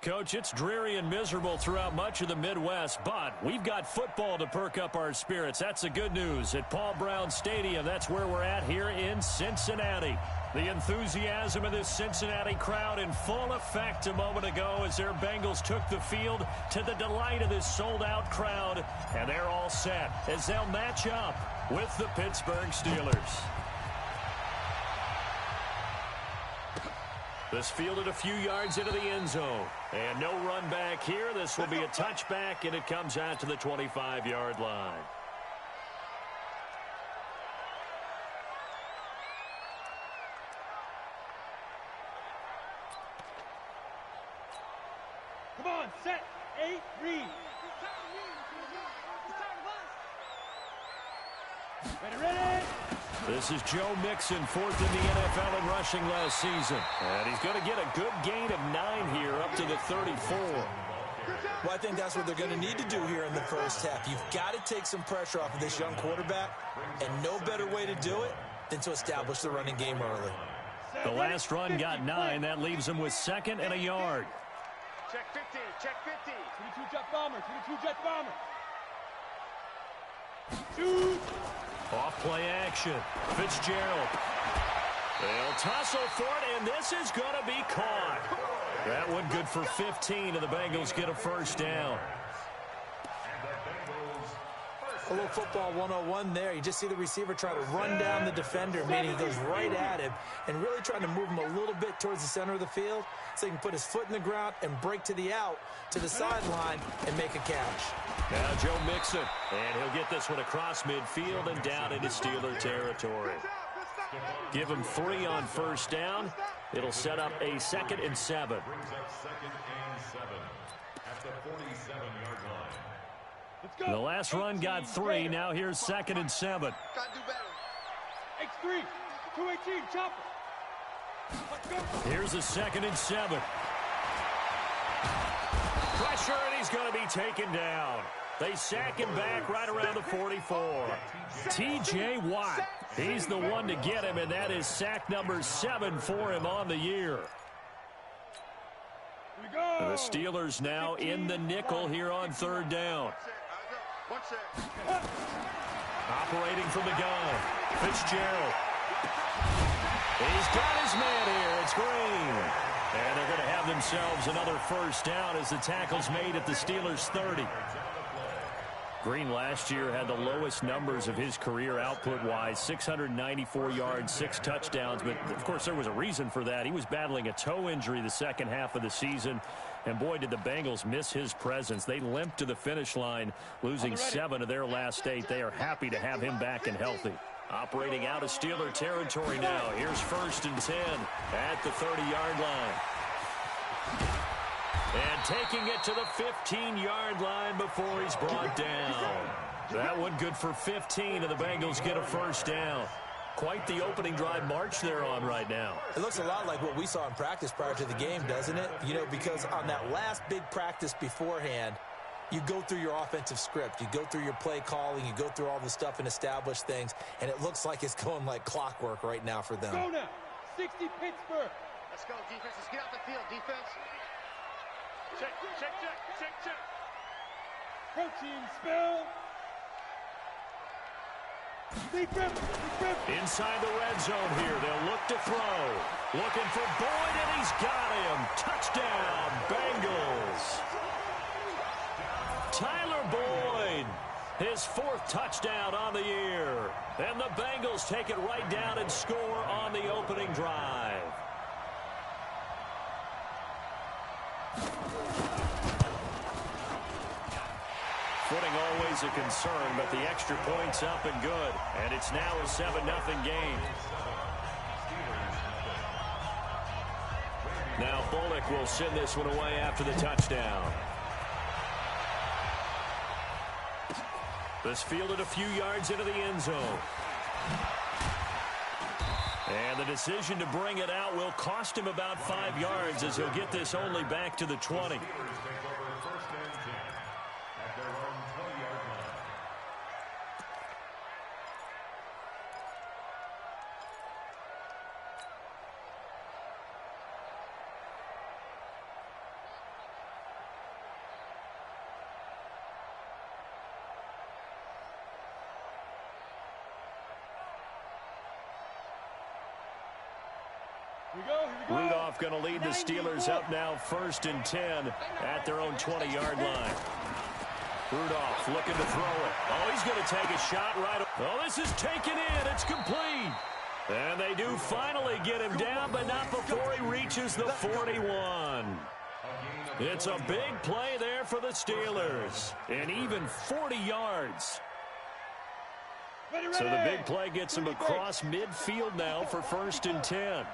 Coach, it's dreary and miserable throughout much of the Midwest, but we've got football to perk up our spirits. That's the good news. At Paul Brown Stadium, that's where we're at here in Cincinnati. The enthusiasm of this Cincinnati crowd in full effect a moment ago as their Bengals took the field to the delight of this sold-out crowd. And they're all set as they'll match up with the Pittsburgh Steelers. This fielded a few yards into the end zone. And no run back here. This will be a touchback, and it comes out to the 25-yard line. Come on, set, 8, read. Ready. This is Joe Mixon, fourth in the NFL in rushing last season. And he's going to get a good gain of 9 here up to the 34. Well, I think that's what they're going to need to do here in the first half. You've got to take some pressure off of this young quarterback, and no better way to do it than to establish the running game early. The last run got 9. That leaves him with 2nd and a yard. Check 50, check 50. 22 jet bomber, 22 jet bomber. Shoot. Off play action. Fitzgerald. They'll tussle for it, and this is going to be caught. That one good for 15, and the Bengals get a first down. A little football 101 there. You just see the receiver try to run down the defender, meaning he goes right at him and really trying to move him a little bit towards the center of the field so he can put his foot in the ground and break to the out, to the sideline, and make a catch. Now Joe Mixon, and he'll get this one across midfield and down into Steeler territory. Give him 3 on first down. It'll set up a 2nd and 7. The last run got 3. Now here's 2nd and 7. X3, 218, chopper. Here's a 2nd and 7. Pressure, and he's going to be taken down. They sack him back right around the 44. T.J. Watt, he's the one to get him, and that is sack number 7 for him on the year. The Steelers now in the nickel here on 3rd down. Operating from the gun, Fitzgerald. He's got his man here. It's Green. And they're going to have themselves another first down as the tackle's made at the Steelers' 30. Green last year had the lowest numbers of his career output-wise, 694 yards, 6 touchdowns. But, of course, there was a reason for that. He was battling a toe injury the second half of the season. And, boy, did the Bengals miss his presence. They limped to the finish line, losing 7 of their last 8. They are happy to have him back and healthy. Operating out of Steeler territory now. Here's 1st and 10 at the 30-yard line. And taking it to the 15-yard line before he's brought down. That one good for 15, and the Bengals get a first down. Quite the opening drive march they're on right now. It looks a lot like what we saw in practice prior to the game, doesn't it? You know, because on that last big practice beforehand, you go through your offensive script. You go through your play calling. You go through all the stuff and establish things. And it looks like it's going like clockwork right now for them. Go now. 60 Pittsburgh. Let's go, defense. Let's get out the field, defense. Check, check, check, check, check. Protein spill. Deep grip, deep grip. Inside the red zone here. They'll look to throw. Looking for Boyd, and he's got him. Touchdown, Bengals. Tyler Boyd, his 4th touchdown on the year. And the Bengals take it right down and score on the opening drive. Footing always a concern, but the extra point's up and good. And it's now a 7-0 game. Now Bullock will send this one away after the touchdown. This fielded a few yards into the end zone. And the decision to bring it out will cost him about 5 yards as he'll get this only back to the 20. Rudolph going to lead the Steelers up now 1st and 10 at their own 20-yard line. Rudolph looking to throw it. Oh, he's going to take a shot right. Oh, this is taken in. It's complete. And they do finally get him down, but not before he reaches the 41. It's a big play there for the Steelers. And even 40 yards. So the big play gets him across midfield now for 1st and 10.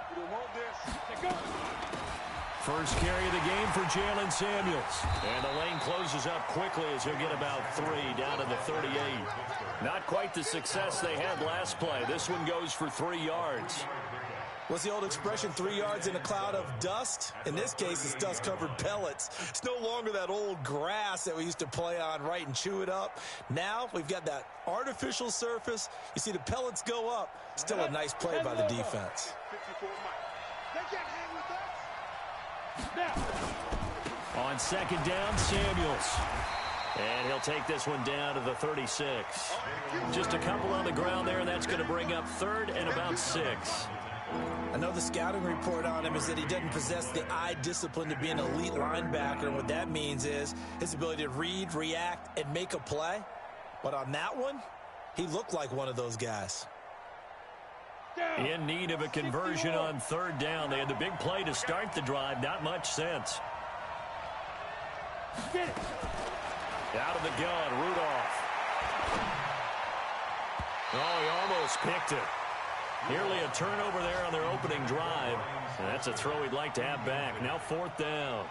First carry of the game for Jalen Samuels. And the lane closes up quickly as he'll get about 3 down to the 38. Not quite the success they had last play. This one goes for 3 yards. What's the old expression, 3 yards in a cloud of dust? In this case, it's dust-covered pellets. It's no longer that old grass that we used to play on, right, and chew it up. Now we've got that artificial surface. You see the pellets go up. Still a nice play by the defense. On 2nd down, Samuels. And he'll take this one down to the 36. Just a couple on the ground there, and that's going to bring up 3rd and about 6. I know the scouting report on him is that he doesn't possess the eye discipline to be an elite linebacker. And what that means is his ability to read, react, and make a play. But on that one, he looked like one of those guys. In need of a conversion on 3rd down. They had the big play to start the drive. Not much sense. Out of the gun, Rudolph. Oh, he almost picked it. Nearly a turnover there on their opening drive. And that's a throw he'd like to have back. Now 4th down.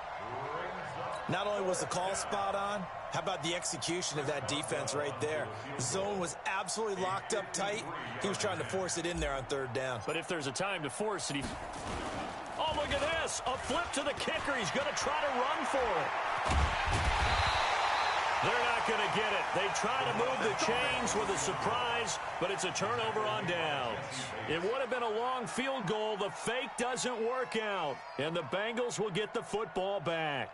Not only was the call spot on, how about the execution of that defense right there? The zone was absolutely locked up tight. He was trying to force it in there on 3rd down. But if there's a time to force it, oh, look at this. A flip to the kicker. He's going to try to run for it. They're not going to get it. They try to move the chains with a surprise, but it's a turnover on downs. It would have been a long field goal. The fake doesn't work out, and the Bengals will get the football back.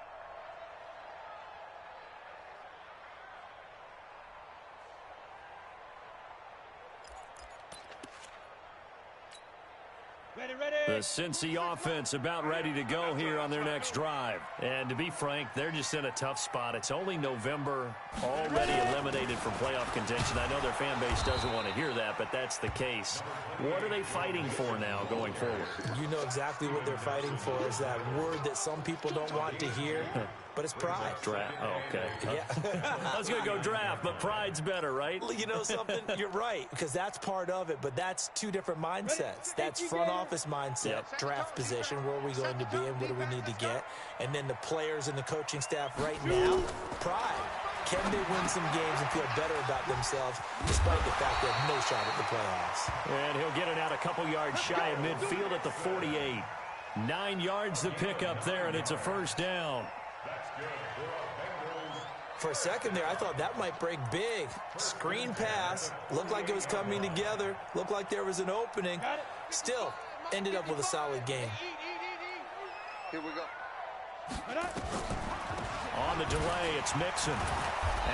The Cincy offense about ready to go here on their next drive. And to be frank, they're just in a tough spot. It's only November, already eliminated from playoff contention. I know their fan base doesn't want to hear that, but that's the case. What are they fighting for now going forward? You know exactly what they're fighting for is that word that some people don't want to hear, but it's pride. Draft. Oh, okay. Yeah. I was going to go draft, but pride's better, right? You know something? You're right, because that's part of it, but that's 2 different mindsets. That's front office mindset, draft position, where are we going to be and what do we need to get? And then the players and the coaching staff right now, pride. Can they win some games and feel better about themselves despite the fact they have no shot at the playoffs? And he'll get it out a couple yards shy of midfield at the 48. 9 yards to pick up there, and it's a 1st down. For a second there, I thought that might break big. Screen pass. Looked like it was coming together. Looked like there was an opening. Still, ended up with a solid game. Here we go. On the delay, it's Mixon.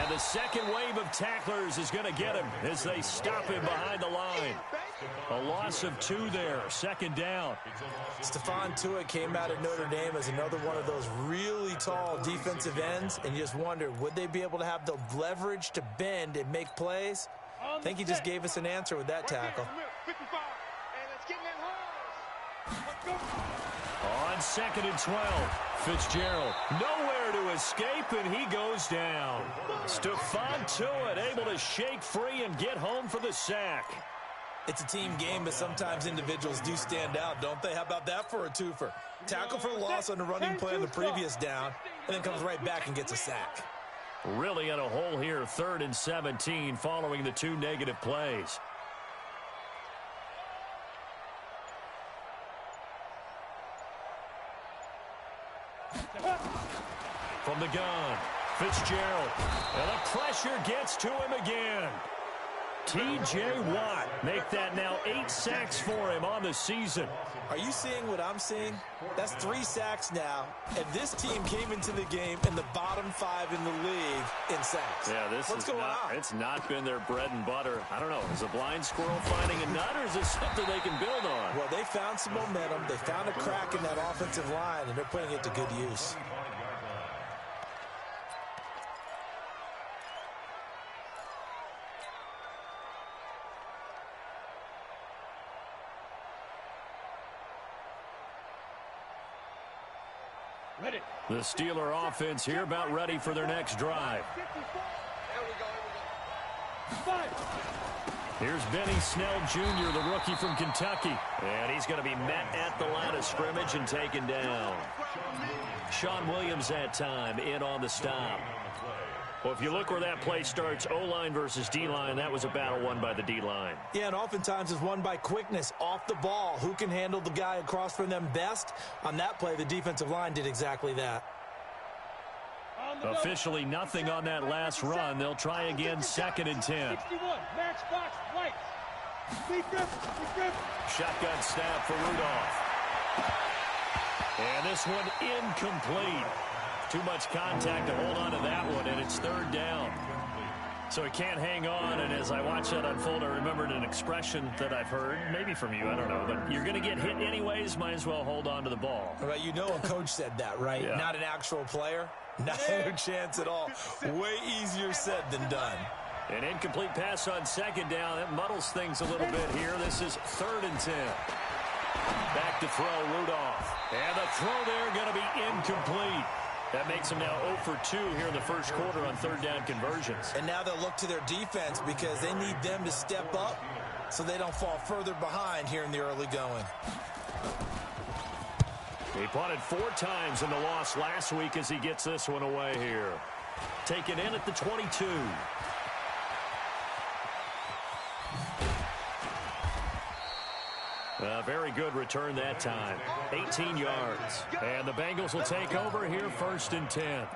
And the second wave of tacklers is going to get him as they stop him behind the line. A loss of 2 there, 2nd down. Stephon Tuitt came out of Notre Dame as another one of those really tall defensive ends, and you just wonder, would they be able to have the leverage to bend and make plays? I think he just gave us an answer with that tackle. On 2nd and 12, Fitzgerald nowhere to escape, and he goes down. Stephon Tuitt able to shake free and get home for the sack. It's a team game, but sometimes individuals do stand out, don't they? How about that for a twofer? Tackle for a loss on the running play on the previous down, and then comes right back and gets a sack. Really in a hole here, 3rd and 17 following the 2 negative plays. From the gun, Fitzgerald. And the pressure gets to him again. T.J. Watt make that now 8 sacks for him on the season. Are you seeing what I'm seeing? That's 3 sacks now, and this team came into the game in the bottom 5 in the league in sacks. Yeah, what's going on? It's not been their bread and butter. I don't know. Is a blind squirrel finding a nut, or is this something they can build on? Well, they found some momentum. They found a crack in that offensive line, and they're putting it to good use. Ready. The Steeler offense here about ready for their next drive. Here we go. Here's Benny Snell Jr., the rookie from Kentucky. And he's going to be met at the line of scrimmage and taken down. Sean Williams that time in on the stop. Well, if you look where that play starts, O-line versus D-line, that was a battle won by the D-line. Yeah, and oftentimes it's won by quickness off the ball. Who can handle the guy across from them best? On that play, the defensive line did exactly that. Officially nothing on that last run. They'll try again, 2nd and 10. 61, matchbox, right. Shotgun snap for Rudolph. And this one incomplete. Too much contact to hold on to that one, and it's 3rd down. So he can't hang on, and as I watch that unfold, I remembered an expression that I've heard, maybe from you, I don't know, but you're going to get hit anyways, might as well hold on to the ball. Right, you know a coach said that, right? Yeah. Not an actual player. Not a chance at all. Way easier said than done. An incomplete pass on 2nd down. That muddles things a little bit here. This is 3rd and 10. Back to throw, Rudolph. And the throw there going to be incomplete. That makes them now 0 for 2 here in the first quarter on 3rd down conversions. And now they'll look to their defense because they need them to step up so they don't fall further behind here in the early going. He punted 4 times in the loss last week as he gets this one away here. Taken in at the 22. Very good return that time. 18 yards. And the Bengals will take over here 1st and 10.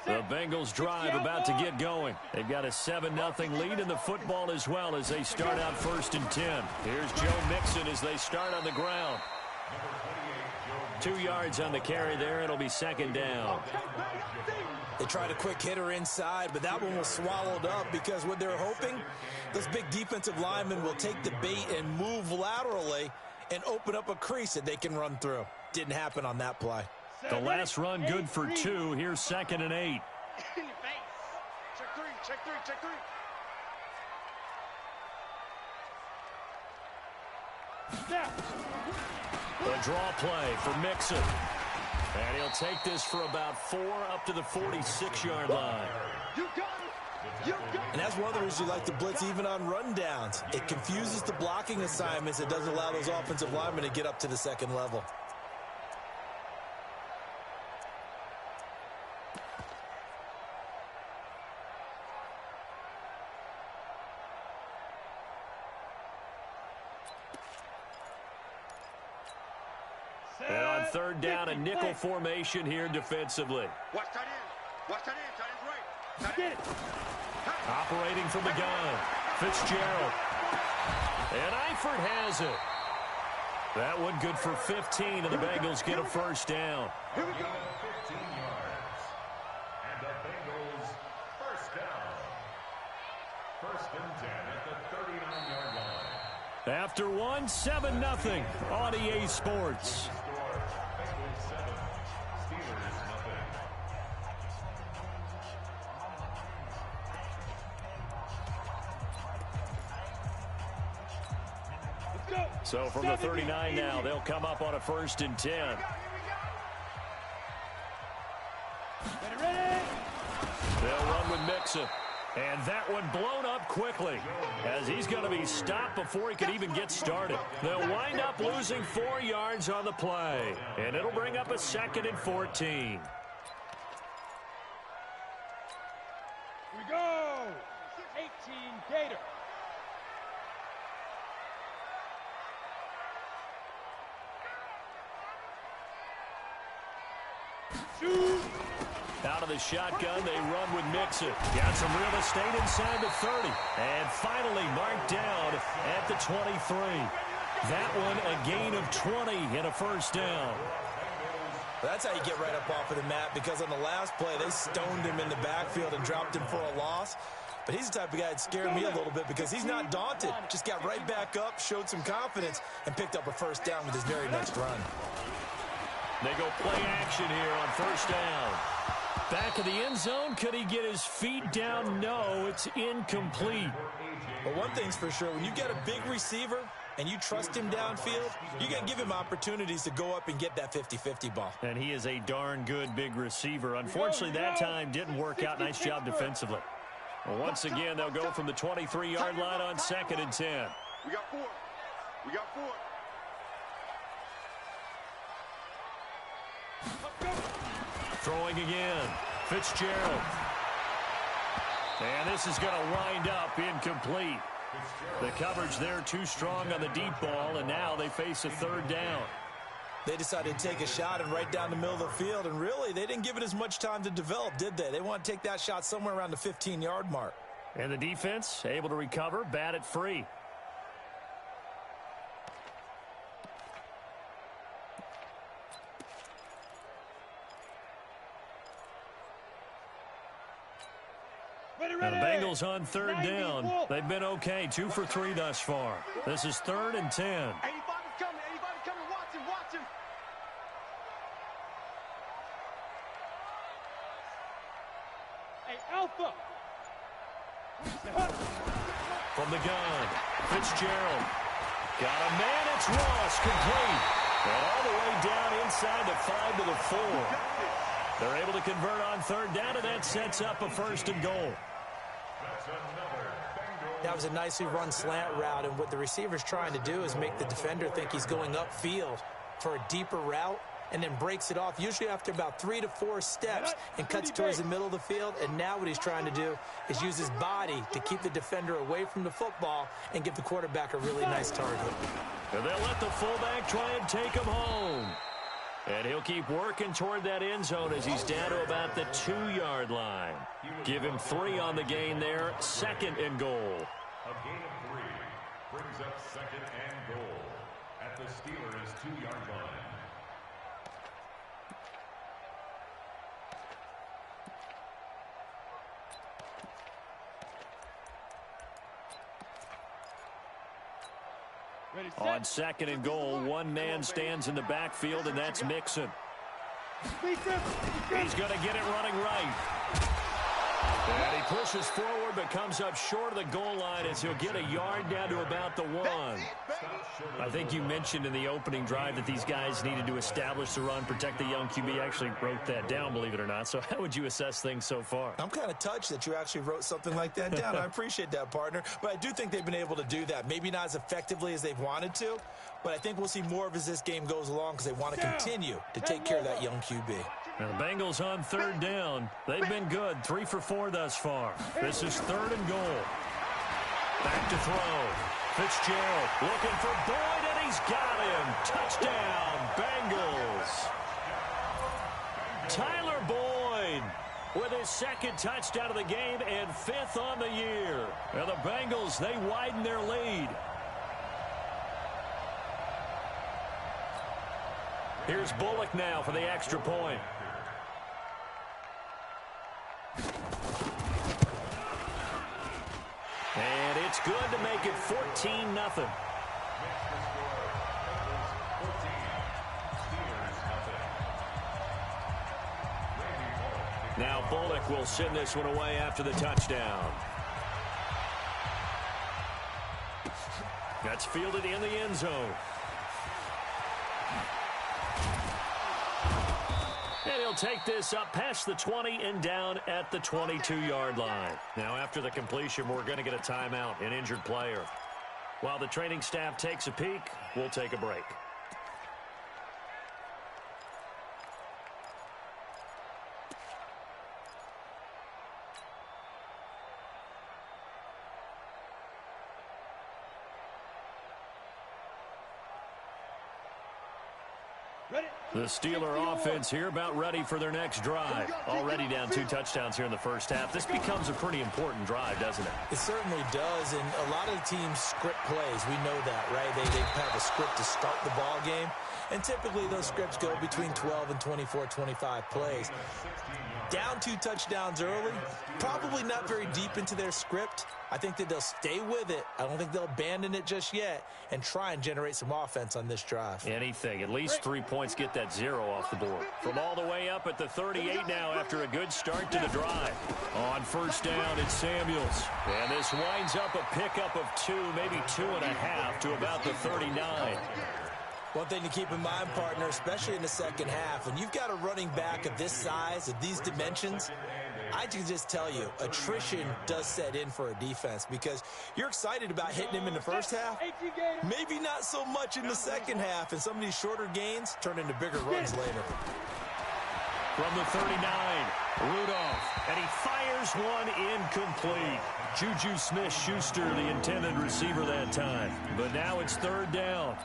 The Bengals drive about to get going. They've got a 7-0 lead in the football as well as they start out 1st and 10. Here's Joe Mixon as they start on the ground. 2 yards on the carry there. It'll be 2nd down. They tried a quick hitter inside, but that one was swallowed up because what they're hoping, this big defensive lineman will take the bait and move laterally and open up a crease that they can run through. Didn't happen on that play. The last run good for 2. Here's 2nd and 8. Check 3, check 3, check 3. A draw play for Mixon. And he'll take this for about 4 up to the 46-yard line. You got it. You got it. And that's one of the reasons you like to blitz even on rundowns. It confuses the blocking assignments. It doesn't allow those offensive linemen to get up to the 2nd level. And on 3rd down, a nickel formation here defensively. Watch tight end. Watch tight end. Tight end's right. Tight end. Operating from the gun, Fitzgerald. And Eifert has it. That one good for 15, and the Bengals get a 1st down. Here we go. 15 yards. And the Bengals 1st down. 1st and 10 at the 39-yard line. After one, 7-0 on EA Sports. Bengals 7, Steelers nothing. So from the 39 now, they'll come up on a 1st and 10. They'll run with Mixon. And that one blown up quickly as he's going to be stopped before he could even get started. They'll wind up losing 4 yards on the play. And it'll bring up a 2nd and 14. Here we go. 18 Gator. Out of the shotgun, they run with Mixon. Got some real estate inside the 30. And finally marked down at the 23. That one a gain of 20 and a first down. That's how you get right up off of the mat, because on the last play, they stoned him in the backfield and dropped him for a loss. But he's the type of guy that scared me a little bit because he's not daunted. Just got right back up, showed some confidence, and picked up a first down with his very next run. They go play action here on first down. Back of the end zone. Could he get his feet down? No, it's incomplete. But one thing's for sure, when you get a big receiver and you trust him downfield, you got to give him opportunities to go up and get that 50-50 ball. And he is a darn good big receiver. Unfortunately, that time didn't work out. Nice job defensively. Well, once again, they'll go from the 23-yard line on 2nd and 10. We got 4. We got 4. Throwing again. Fitzgerald. And this is going to wind up incomplete. The coverage there too strong on the deep ball, and now they face a third down. They decided to take a shot and right down the middle of the field, and really, they didn't give it as much time to develop, did they? They want to take that shot somewhere around the 15-yard mark. And the defense able to recover, bat it free. Now the Bengals on third down. They've been okay, 2 for 3 thus far. This is 3rd and 10. 85 is coming. 85 is coming. Watch him. Watch him. Hey, Alpha. From the gun, Fitzgerald. Got a man. It's Ross, complete. And all the way down inside the 5 to the 4. They're able to convert on third down, and that sets up a first and goal. That was a nicely run slant route, and what the receiver's trying to do is make the defender think he's going upfield for a deeper route, and then breaks it off, usually after about 3 to 4 steps, and cuts towards the middle of the field. And now what he's trying to do is use his body to keep the defender away from the football and give the quarterback a really nice target. And they'll let the fullback try and take him home. And he'll keep working toward that end zone as he's down to about the 2-yard line. Give him 3 on the gain there. 2nd and goal. A gain of 3 brings up 2nd and goal at the Steelers' 2-yard line. On 2nd and goal, one man stands in the backfield, and that's Mixon. He's going to get it running right. And he pushes forward but comes up short of the goal line as he'll get a yard down to about the 1. I think you mentioned in the opening drive that these guys needed to establish the run, protect the young QB. Actually wrote that down, believe it or not. So how would you assess things so far? I'm kind of touched that you actually wrote something like that down. I appreciate that, partner. But I do think they've been able to do that. Maybe not as effectively as they've wanted to, but I think we'll see more of as this game goes along because they want to continue to take care of that young QB. Now the Bengals on third down. They've been good, 3 for 4 thus far. This is 3rd and goal. Back to throw. Fitzgerald looking for Boyd, and he's got him. Touchdown, Bengals. Tyler Boyd with his 2nd touchdown of the game and 5th on the year. Now the Bengals, they widen their lead. Here's Bullock now for the extra point. And it's good to make it 14-0. Now Bullock will send this one away after the touchdown. That's fielded in the end zone. And he'll take this up past the 20 and down at the 22-yard line. Now, after the completion, we're going to get a timeout, an injured player. While the training staff takes a peek, we'll take a break. The Steeler offense here about ready for their next drive. Already down 2 touchdowns here in the first half. This becomes a pretty important drive, doesn't it? It certainly does, and a lot of the teams script plays. We know that, right? They have a script to start the ball game, and typically those scripts go between 12 and 24, 25 plays. Down 2 touchdowns early, probably not very deep into their script. I think that they'll stay with it. I don't think they'll abandon it just yet and try and generate some offense on this drive. Anything. At least 3 points, get that 0 off the board. From all the way up at the 38 now after a good start to the drive. On first down, it's Samuels. And this winds up a pickup of 2, maybe 2.5 to about the 39. One thing to keep in mind, partner, especially in the second half, when you've got a running back of this size, of these dimensions, I can just tell you, attrition does set in for a defense because you're excited about hitting him in the first half, maybe not so much in the second half, and some of these shorter gains turn into bigger runs later. From the 39, Rudolph, and he fires one incomplete. Juju Smith-Schuster, the intended receiver that time. But now it's 3rd down.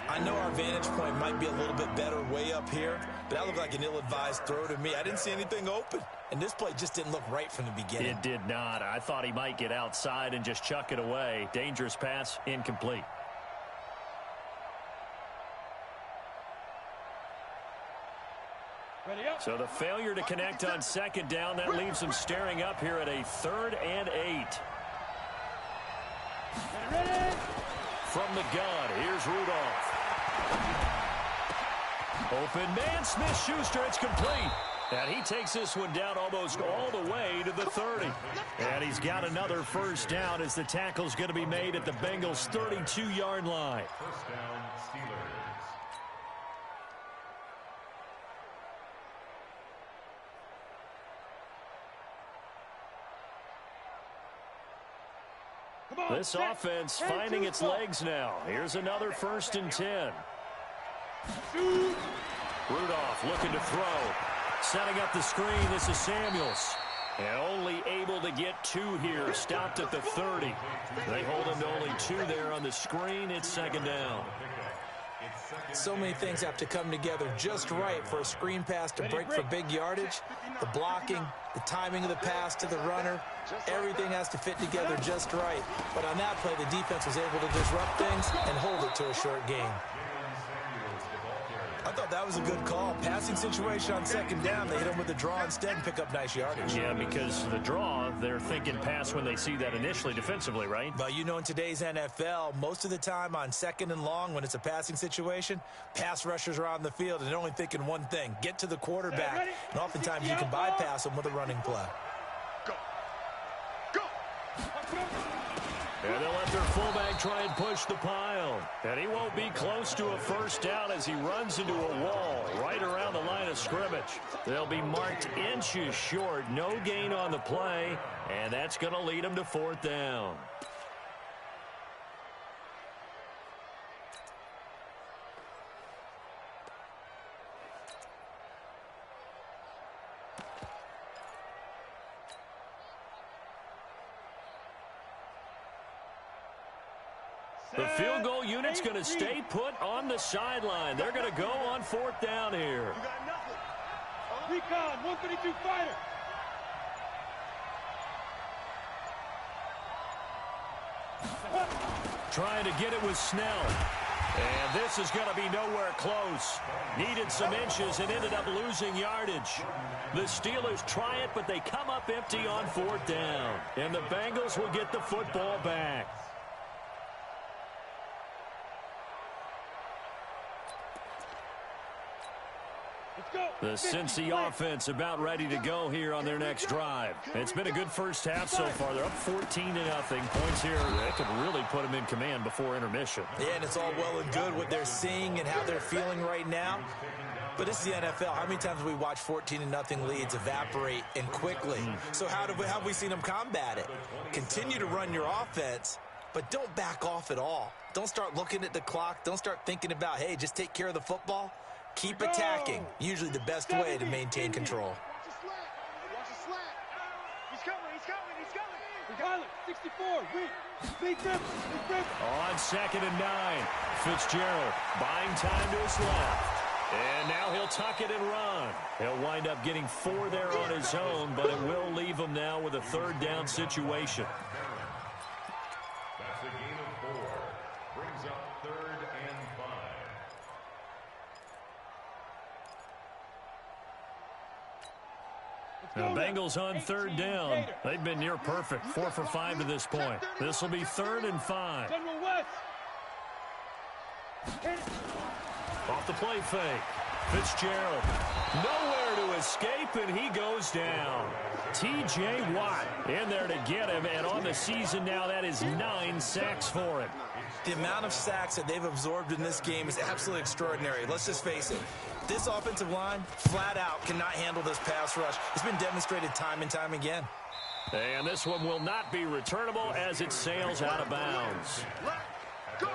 I know our vantage point might be a little bit better way up here, but that looked like an ill-advised throw to me. I didn't see anything open, and this play just didn't look right from the beginning. It did not. I thought he might get outside and just chuck it away. Dangerous pass, incomplete. So the failure to connect on 2nd down, that leaves him staring up here at a 3rd and 8. From the gun, here's Rudolph. Open man, Smith-Schuster, it's complete. And he takes this one down almost all the way to the 30. And he's got another first down as the tackle's going to be made at the Bengals' 32-yard line. First down, Steelers. This offense finding its legs now. Here's another 1st and 10. Rudolph looking to throw. Setting up the screen. This is Samuels. And only able to get 2 here. Stopped at the 30. They hold him to only 2 there on the screen. It's 2nd down. So many things have to come together just right for a screen pass to break for big yardage. The blocking, the timing of the pass to the runner, everything has to fit together just right. But on that play, the defense was able to disrupt things and hold it to a short gain. I thought that was a good call. Passing situation on 2nd down, they hit him with the draw instead and pick up nice yardage. Yeah, because the draw, they're thinking pass when they see that initially defensively, right? But you know, in today's NFL, most of the time on 2nd and long, when it's a passing situation, pass rushers are on the field and they're only thinking one thing, get to the quarterback. And oftentimes you can bypass them with a running play. And they'll let their fullback try and push the pile. And he won't be close to a first down as he runs into a wall right around the line of scrimmage. They'll be marked inches short. No gain on the play. And that's going to lead them to 4th down. The field goal unit's going to stay put on the sideline. They're going to go on 4th down here. Recon, 132 fighter. Trying to get it with Snell. And this is going to be nowhere close. Needed some inches and ended up losing yardage. The Steelers try it, but they come up empty on 4th down. And the Bengals will get the football back. The Cincy offense about ready to go here on their next drive. It's been a good first half so far. They're up 14-0. Points here that could really put them in command before intermission. Yeah, and it's all well and good what they're seeing and how they're feeling right now. But this is the NFL. How many times have we watched 14-0 leads evaporate and quickly? So how have we seen them combat it? Continue to run your offense, but don't back off at all. Don't start looking at the clock. Don't start thinking about, hey, just take care of the football. Keep attacking. Usually the best way to maintain control. Watch the slack. He's coming. 64. Big grip. On 2nd and 9. Fitzgerald buying time to his left. And now he'll tuck it and run. He'll wind up getting 4 there on his own, but it will leave him now with a third down situation. That's a gain of 4. Brings up 3rd and 5. The Bengals on 3rd down. They've been near perfect, 4 for 5 to this point. This will be 3rd and 5. General West. Off the play fake. Fitzgerald. Nowhere to escape, and he goes down. T.J. Watt in there to get him, and on the season now, that is 9 sacks for him. The amount of sacks that they've absorbed in this game is absolutely extraordinary. Let's just face it. This offensive line, flat out, cannot handle this pass rush. It's been demonstrated time and time again. And this one will not be returnable as it sails out of bounds. Go!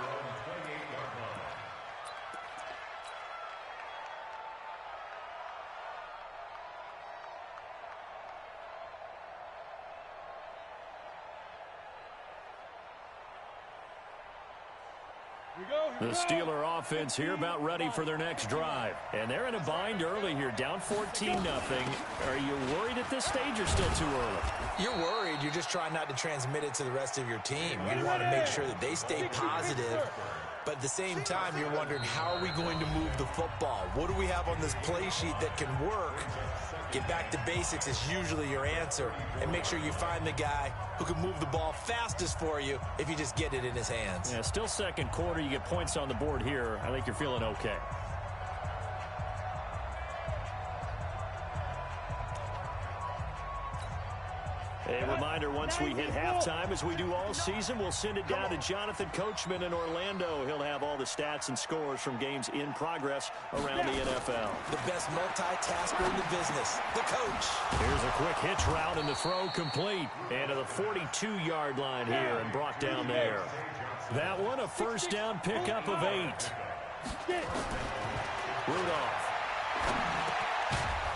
The Steeler offense here about ready for their next drive. And they're in a bind early here, down 14-0. Are you worried at this stage or still too early? You're worried. You're just trying not to transmit it to the rest of your team. You want to make sure that they stay positive. But at the same time, you're wondering, how are we going to move the football? What do we have on this play sheet that can work? Get back to basics is usually your answer. And make sure you find the guy who can move the ball fastest for you if you just get it in his hands. Yeah, still second quarter. You get points on the board here. I think you're feeling okay. A reminder, once we hit halftime, as we do all season, we'll send it down to Jonathan Coachman in Orlando. He'll have all the stats and scores from games in progress around the NFL. The best multitasker in the business, the coach. Here's a quick hitch route, and the throw complete. And to the 42-yard line here and brought down there. That one, a first down pickup of 8. Rudolph.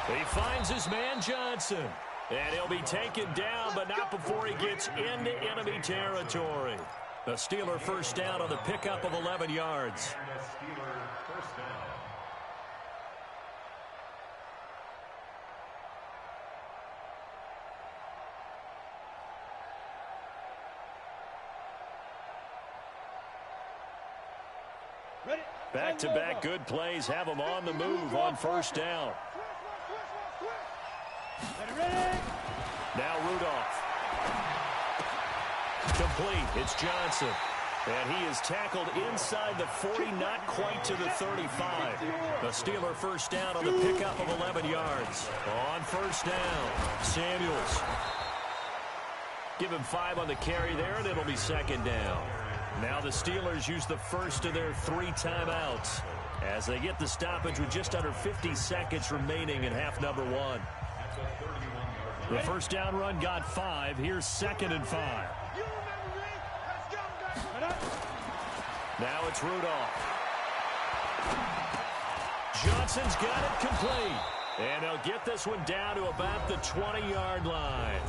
He finds his man Johnson. And he'll be taken down, but not before he gets into enemy territory. The Steeler first down on the pickup of 11 yards. And the Steeler first down. Back-to-back good plays have them on the move on first down. Now Rudolph. Complete. It's Johnson. And he is tackled inside the 40, not quite to the 35. The Steeler first down on the pickup of 11 yards. On first down, Samuels. Give him 5 on the carry there, and it'll be second down. Now the Steelers use the first of their 3 timeouts as they get the stoppage with just under 50 seconds remaining in half number 1. The first down run got 5. Here's 2nd and 5. Now it's Rudolph. Johnson's got it complete. And they'll get this one down to about the 20-yard line.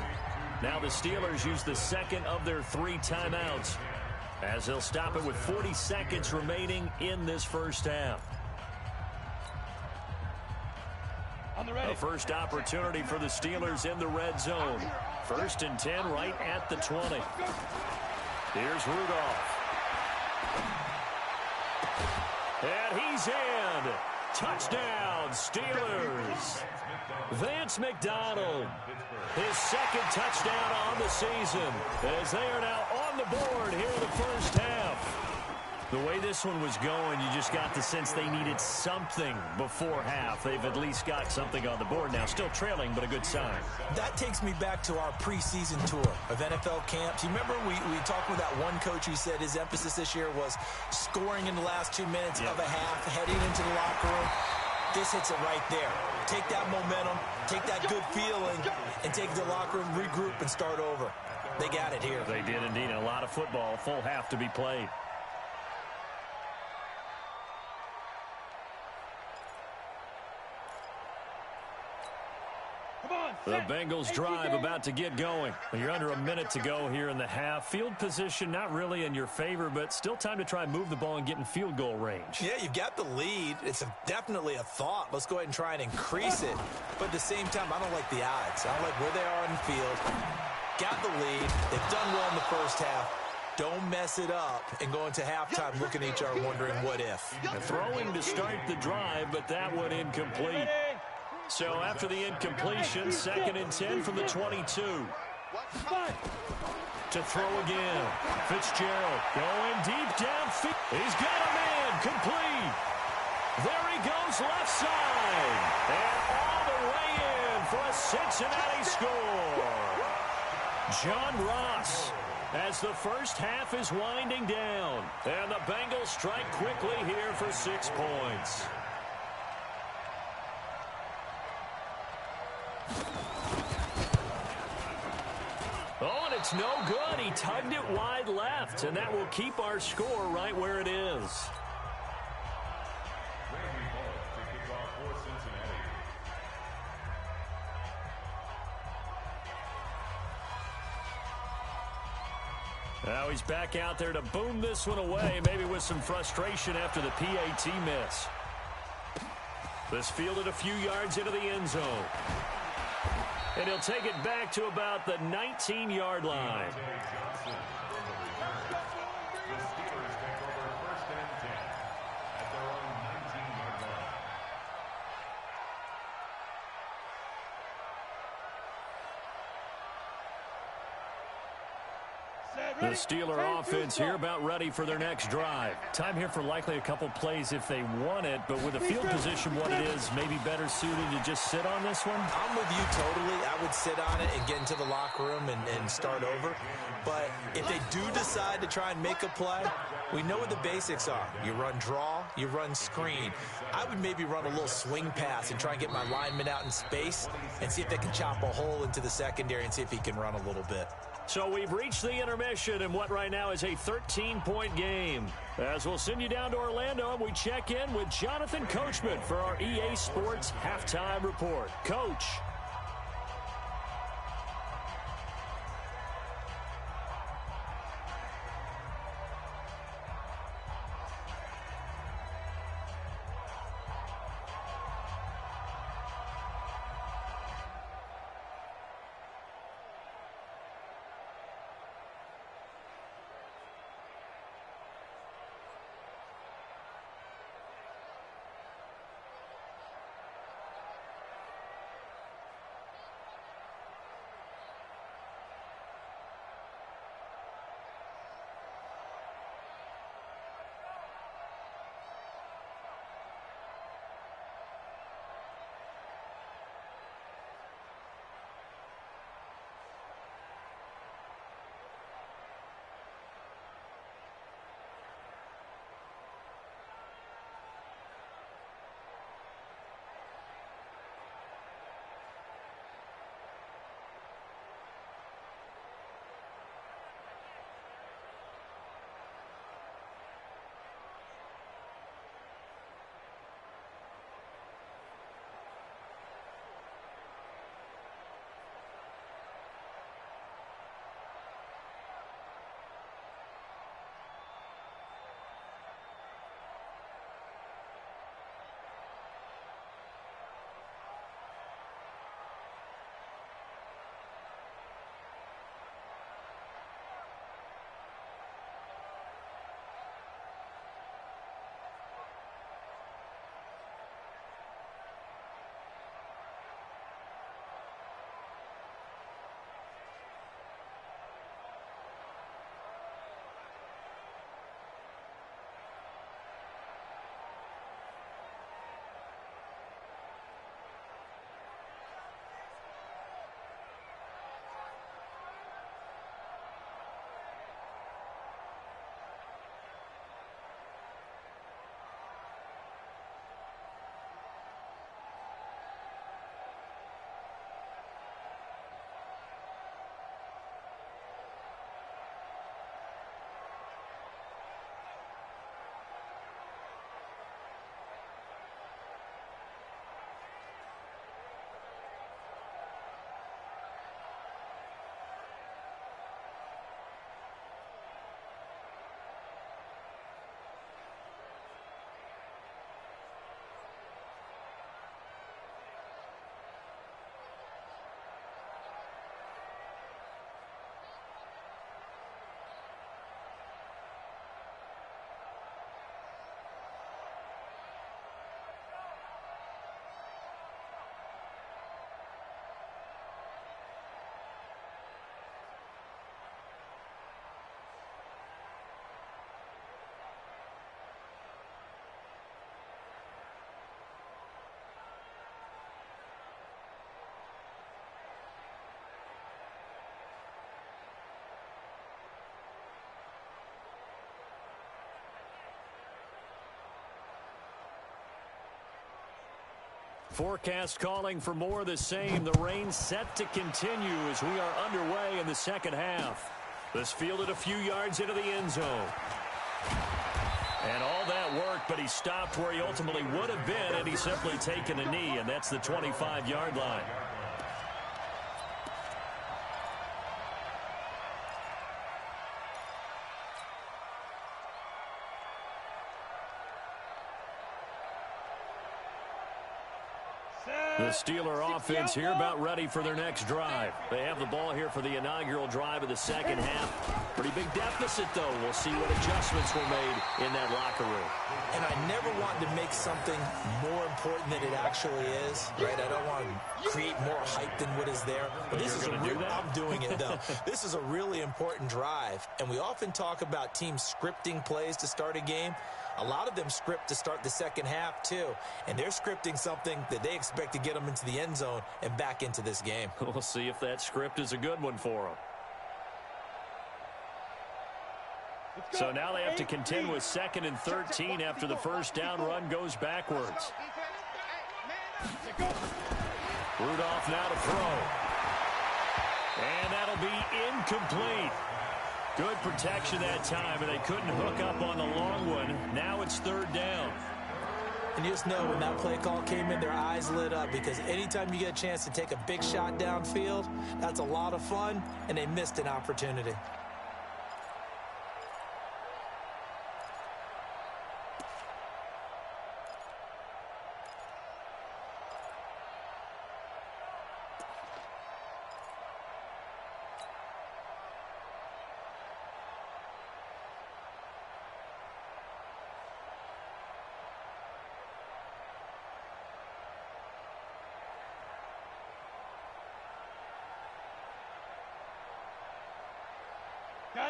Now the Steelers use the second of their 3 timeouts as they'll stop it with 40 seconds remaining in this first half. The first opportunity for the Steelers in the red zone. 1st and 10 right at the 20. Here's Rudolph. And he's in. Touchdown, Steelers. Vance McDonald, his 2nd touchdown on the season, as they are now on the board here in the first half. The way this one was going, you just got the sense they needed something before half. They've at least got something on the board now. Still trailing, but a good sign. That takes me back to our preseason tour of NFL camps. You remember we talked with that one coach who said his emphasis this year was scoring in the last 2 minutes of a half, heading into the locker room. This hits it right there. Take that momentum, take that good feeling, and take it to the locker room, regroup, and start over. They got it here. They did indeed. A lot of football, full half to be played. The Bengals drive about to get going. You're under a minute to go here in the half. Field position not really in your favor, but still time to try and move the ball and get in field goal range. Yeah, you've got the lead. It's definitely a thought. Let's go ahead and try and increase it. But at the same time, I don't like the odds. I don't like where they are on the field. Got the lead. They've done well in the first half. Don't mess it up and go into halftime looking at each other wondering what if. Throwing to start the drive, but that one incomplete. So after the incompletion, 2nd and 10 from the 22. To throw again. Fitzgerald going deep downfield. He's got a man complete. There he goes left side. And all the way in for a Cincinnati score. John Ross, as the first half is winding down. And the Bengals strike quickly here for 6 points. Oh, and it's no good. He tugged it wide left, and that will keep our score right where it is. Now he's back out there to boom this one away, maybe with some frustration after the PAT miss. This fielded a few yards into the end zone. And he'll take it back to about the 19-yard line. The Steeler offense here about ready for their next drive. Time here for likely a couple plays if they want it, but with the field position what it is, maybe better suited to just sit on this one? I'm with you totally. I would sit on it and get into the locker room and start over. But if they do decide to try and make a play, we know what the basics are. You run draw, you run screen. I would maybe run a little swing pass and try and get my lineman out in space and see if they can chop a hole into the secondary and see if he can run a little bit. So we've reached the intermission in what right now is a 13-point game. As we'll send you down to Orlando, and we check in with Jonathan Coachman for our EA Sports Halftime Report. Coach. Forecast calling for more of the same. The rain set to continue as we are underway in the second half. This fielded a few yards into the end zone. And all that work, but he stopped where he ultimately would have been had he simply taken a knee, and that's the 25-yard line. The Steeler offense here about ready for their next drive. They have the ball here for the inaugural drive of the second half. Pretty big deficit, though. We'll see what adjustments were made in that locker room. And I never wanted to make something more important than it actually is, right? I don't want to create more hype than what is there. But this is I'm doing it, though. This is a really important drive. And we often talk about teams scripting plays to start a game. A lot of them script to start the second half, too. And they're scripting something that they expect to get them into the end zone and back into this game. We'll see if that script is a good one for them. So now they have to contend with 2nd and 13 after the first down run goes backwards. Rudolph now to throw. And that'll be incomplete. Good protection that time, and they couldn't hook up on the long one. Now it's 3rd down. And you just know when that play call came in, their eyes lit up, because anytime you get a chance to take a big shot downfield, that's a lot of fun, and they missed an opportunity.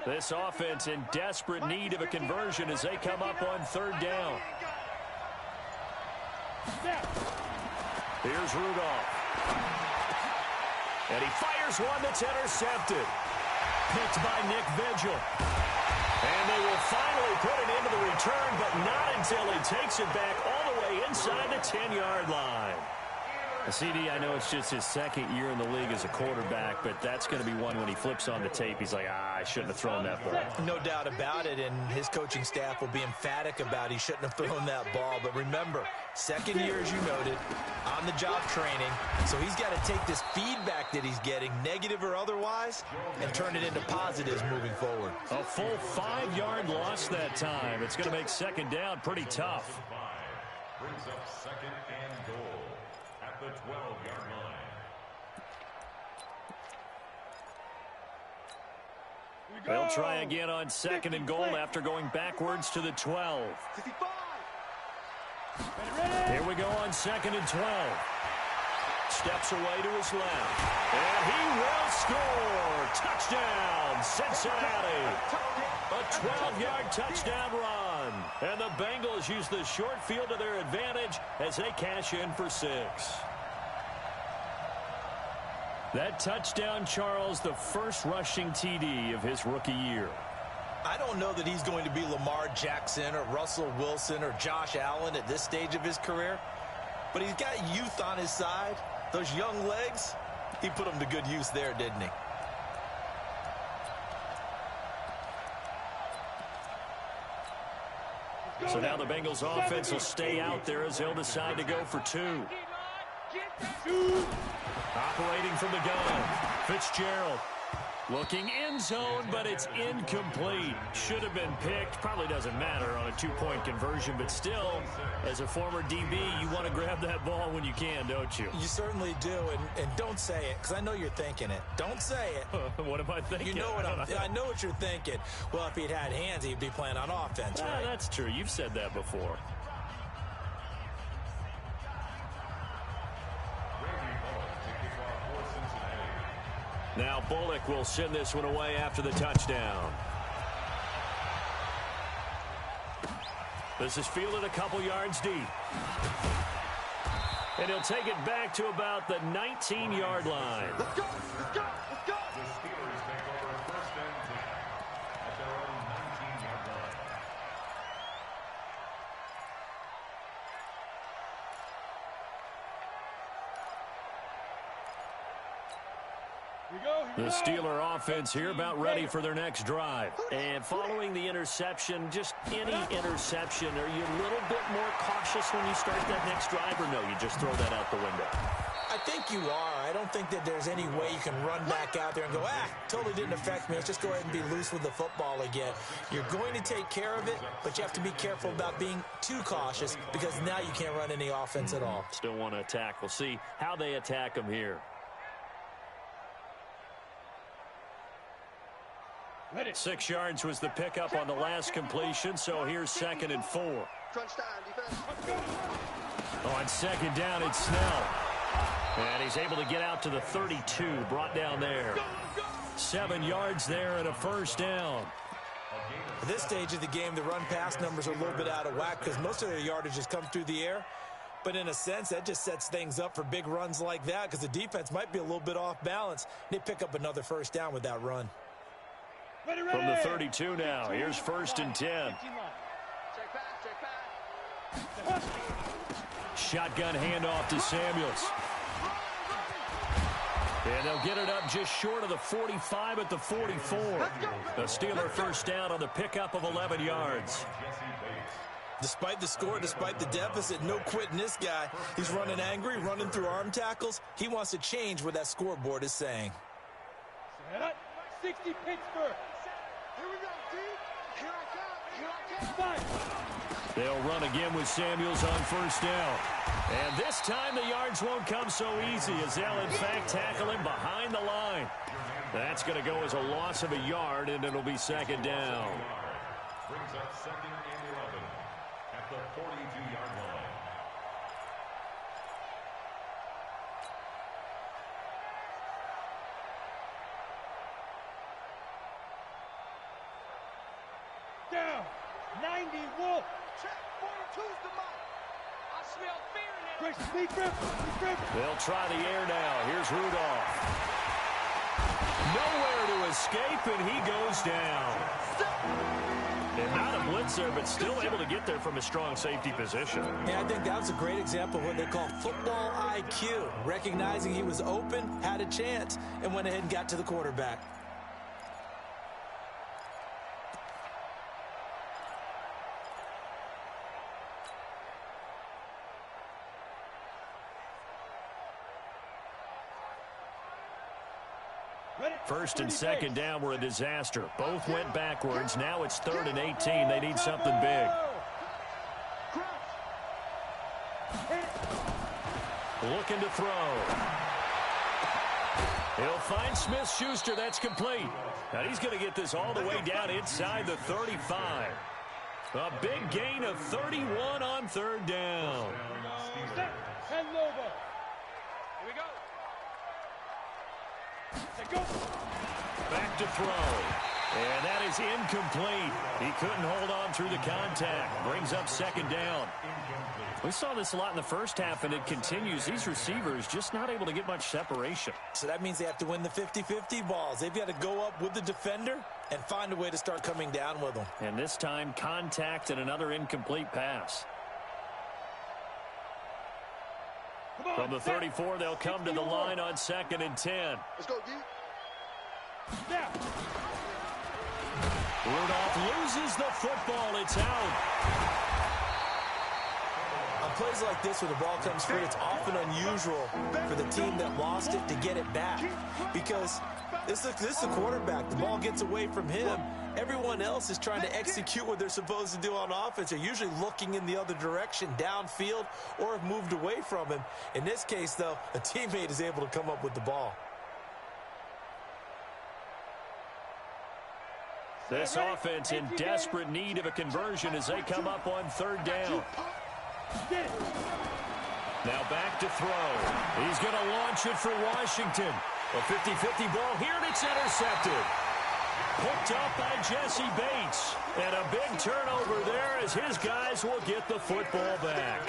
This offense in desperate need of a conversion as they come up on 3rd down. Here's Rudolph. And he fires one that's intercepted. Picked by Nick Vigil. And they will finally put it into the return, but not until he takes it back all the way inside the 10-yard line. CD, I know it's just his 2nd year in the league as a quarterback, but that's going to be one when he flips on the tape. He's like, I shouldn't have thrown that ball. No doubt about it, and his coaching staff will be emphatic about he shouldn't have thrown that ball. But remember, 2nd year, as you noted, on-the-job training. So he's got to take this feedback that he's getting, negative or otherwise, and turn it into positives moving forward. A full 5-yard loss that time. It's going to make 2nd down pretty tough. Brings up 2nd and goal at the 12-yard line. They'll try again on 2nd and goal after going backwards to the 12. Here we go on 2nd and 12. Steps away to his left. And he will score. Touchdown, Cincinnati. A 12-yard touchdown run. And the Bengals use the short field to their advantage as they cash in for 6. That touchdown, Charles, the first rushing TD of his rookie year. I don't know that he's going to be Lamar Jackson or Russell Wilson or Josh Allen at this stage of his career, but he's got youth on his side. Those young legs, he put them to good use there, didn't he? So now the Bengals offense will stay out there as they'll decide to go for 2. Operating from the gun, Fitzgerald. Looking end zone, but it's incomplete. Should have been picked. Probably doesn't matter on a 2-point conversion, but still, as a former DB, you want to grab that ball when you can, don't you? You certainly do, and don't say it, because I know you're thinking it. Don't say it. What am I thinking? You know what I know what you're thinking. Well, if he'd had hands, he'd be playing on offense, right? That's true. You've said that before. Now Bullock will send this one away after the touchdown. This is fielded a couple yards deep. And he'll take it back to about the 19-yard line. Let's go, let's go, let's go. The Steelers take over 1st and 10 at their own 19-yard line. The Steeler offense here about ready for their next drive. And following the interception, just any interception, are you a little bit more cautious when you start that next drive, or no, you just throw that out the window? I think you are. I don't think that there's any way you can run back out there and go, totally didn't affect me. Let's just go ahead and be loose with the football again. You're going to take care of it, but you have to be careful about being too cautious because now you can't run any offense at all. Still want to attack. We'll see how they attack them here. 6 yards was the pickup on the last completion, so here's 2nd and 4. On 2nd down, it's Snell. And he's able to get out to the 32, brought down there. 7 yards there and a 1st down. At this stage of the game, the run-pass numbers are a little bit out of whack because most of their yardage has come through the air. But in a sense, that just sets things up for big runs like that because the defense might be a little bit off balance. They pick up another 1st down with that run. From the 32 now, here's 1st and 10. Shotgun handoff to Samuels. And they'll get it up just short of the 45 at the 44. A Steeler 1st down on the pickup of 11 yards. Despite the score, despite the deficit, no quitting this guy. He's running angry, running through arm tackles. He wants to change what that scoreboard is saying. 60 Pittsburgh. Here we go, D. Here I come. They'll run again with Samuels on 1st down. And this time the yards won't come so easy as they'll in fact tackle him behind the line. That's going to go as a loss of a yard, and it'll be 2nd down. Brings up 2nd and 11 at the 42-yard line. Down. 90 Wolf. Check. 42's the mark. I smell fear now. They'll try the air now. Here's Rudolph. Nowhere to escape, and he goes down. And not a blitzer, but still able to get there from a strong safety position. Yeah, I think that was a great example of what they call football IQ. Recognizing he was open, had a chance, and went ahead and got to the quarterback. First and 2nd down were a disaster. Both went backwards. Now it's 3rd and 18. They need something big. Looking to throw. He'll find Smith-Schuster. That's complete. Now he's going to get this all the way down inside the 35. A big gain of 31 on 3rd down. Here we go. Back to throw. And that is incomplete. He couldn't hold on through the contact. Brings up 2nd down. We saw this a lot in the first half, and it continues. These receivers just not able to get much separation. So that means they have to win the 50-50 balls. They've got to go up with the defender and find a way to start coming down with them. And this time, contact and another incomplete pass. From the 34, they'll come to the line on 2nd and 10. Let's go, D. Rudolph loses the football. It's out. On plays like this where the ball comes free, it's often unusual for the team that lost it to get it back. Because this is a quarterback. The ball gets away from him. Everyone else is trying to execute what they're supposed to do on offense. They're usually looking in the other direction, downfield, or have moved away from him. In this case, though, a teammate is able to come up with the ball. This offense in desperate need of a conversion as they come up on 3rd down. Now back to throw. He's going to launch it for Washington. A 50-50 ball here, and it's intercepted. Picked up by Jesse Bates. And a big turnover there as his guys will get the football back.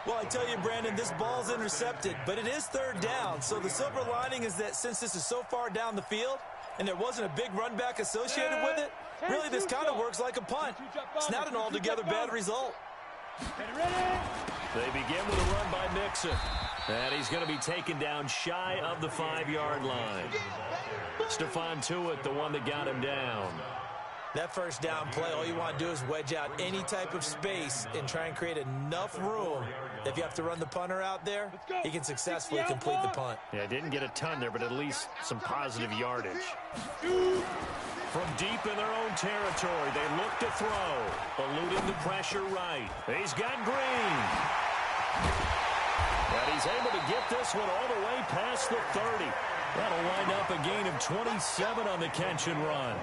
Well, I tell you, Brandon, this ball's intercepted, but it is 3rd down. So the silver lining is that since this is so far down the field and there wasn't a big run back associated with it, really this kind of works like a punt. It's not an altogether bad result. They begin with a run by Nixon. And he's going to be taken down shy of the 5-yard line. Stephon Tuitt, the one that got him down. That first down play, all you want to do is wedge out any type of space and try and create enough room. If you have to run the punter out there, he can successfully complete the punt. Yeah, didn't get a ton there, but at least some positive yardage. From deep in their own territory, they look to throw, eluding the pressure right. He's got Green. And he's able to get this one all the way past the 30. That'll wind up a gain of 27 on the catch and run.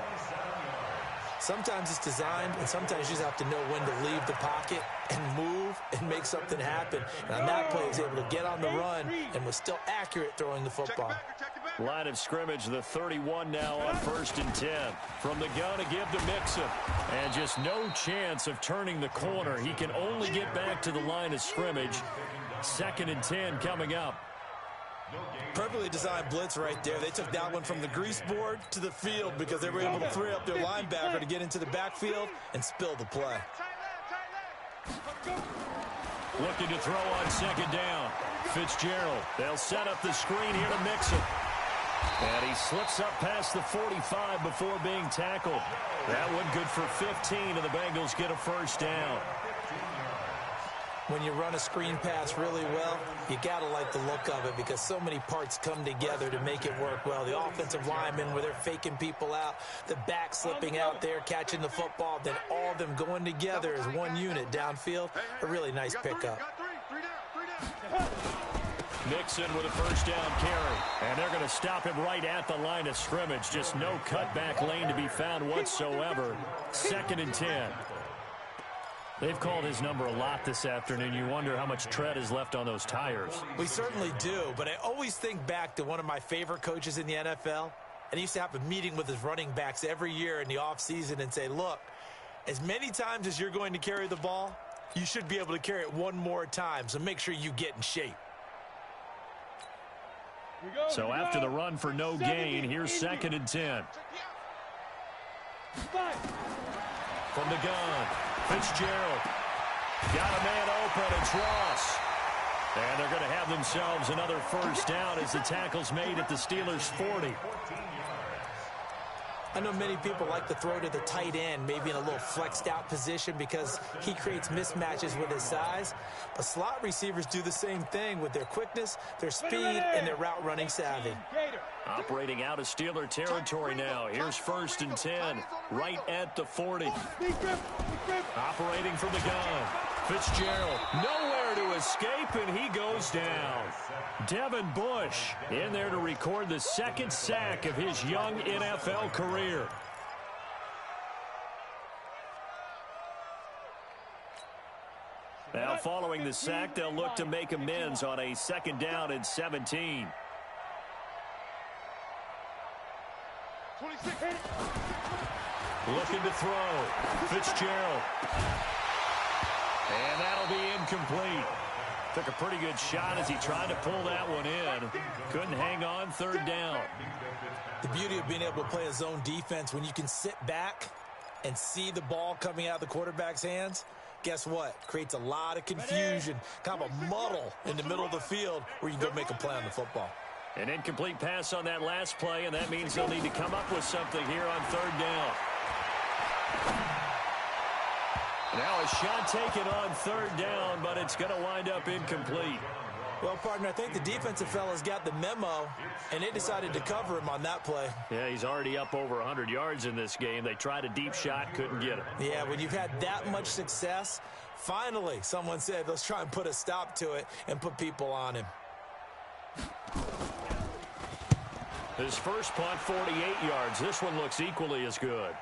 Sometimes it's designed, and sometimes you just have to know when to leave the pocket and move and make something happen. And on that play, he was able to get on the run and was still accurate throwing the football. Line of scrimmage, the 31 now on 1st and 10. From the gun to give to Mixon. And just no chance of turning the corner. He can only get back to the line of scrimmage. 2nd and 10 coming up. Perfectly designed blitz right there. They took that one from the grease board to the field because they were able to free up their linebacker to get into the backfield and spill the play. Looking to throw on 2nd down. Fitzgerald. They'll set up the screen here to Mixon. And he slips up past the 45 before being tackled. That one good for 15, and the Bengals get a 1st down. When you run a screen pass really well, you got to like the look of it because so many parts come together to make it work well. The offensive linemen, where they're faking people out, the back slipping out there, catching the football, then all of them going together as one unit downfield. A really nice pickup. Mixon with a 1st down carry. And they're going to stop him right at the line of scrimmage. Just no cutback lane to be found whatsoever. 2nd and 10. They've called his number a lot this afternoon. You wonder how much tread is left on those tires. We certainly do, but I always think back to one of my favorite coaches in the NFL. And he used to have a meeting with his running backs every year in the offseason and say, look, as many times as you're going to carry the ball, you should be able to carry it one more time, so make sure you get in shape. So after the run for no gain, here's 2nd and 10. From the gun, Fitzgerald. Got a man open, it's Ross. And they're going to have themselves another 1st down as the tackle's made at the Steelers' 40. I know many people like to throw to the tight end, maybe in a little flexed out position because he creates mismatches with his size. But slot receivers do the same thing with their quickness, their speed, and their route running savvy. Operating out of Steeler territory now. Here's 1st and 10, right at the 40. Operating from the gun. Fitzgerald, nowhere to escape, and he goes down. Devin Bush in there to record the 2nd sack of his young NFL career. Now, following the sack, they'll look to make amends on a 2nd down and 17. Looking to throw. Fitzgerald. And that'll be incomplete. Took a pretty good shot as he tried to pull that one in. Couldn't hang on. 3rd down. The beauty of being able to play a zone defense when you can sit back and see the ball coming out of the quarterback's hands, guess what? Creates a lot of confusion, kind of a muddle in the middle of the field where you can go make a play on the football. An incomplete pass on that last play, and that means they'll need to come up with something here on 3rd down. Now a shot taken on 3rd down, but it's going to wind up incomplete. Well, partner, I think the defensive fellas got the memo, and they decided to cover him on that play. Yeah, he's already up over 100 yards in this game. They tried a deep shot, couldn't get it. Yeah, when you've had that much success, finally someone said, let's try and put a stop to it and put people on him. His first punt, 48 yards. This one looks equally as good.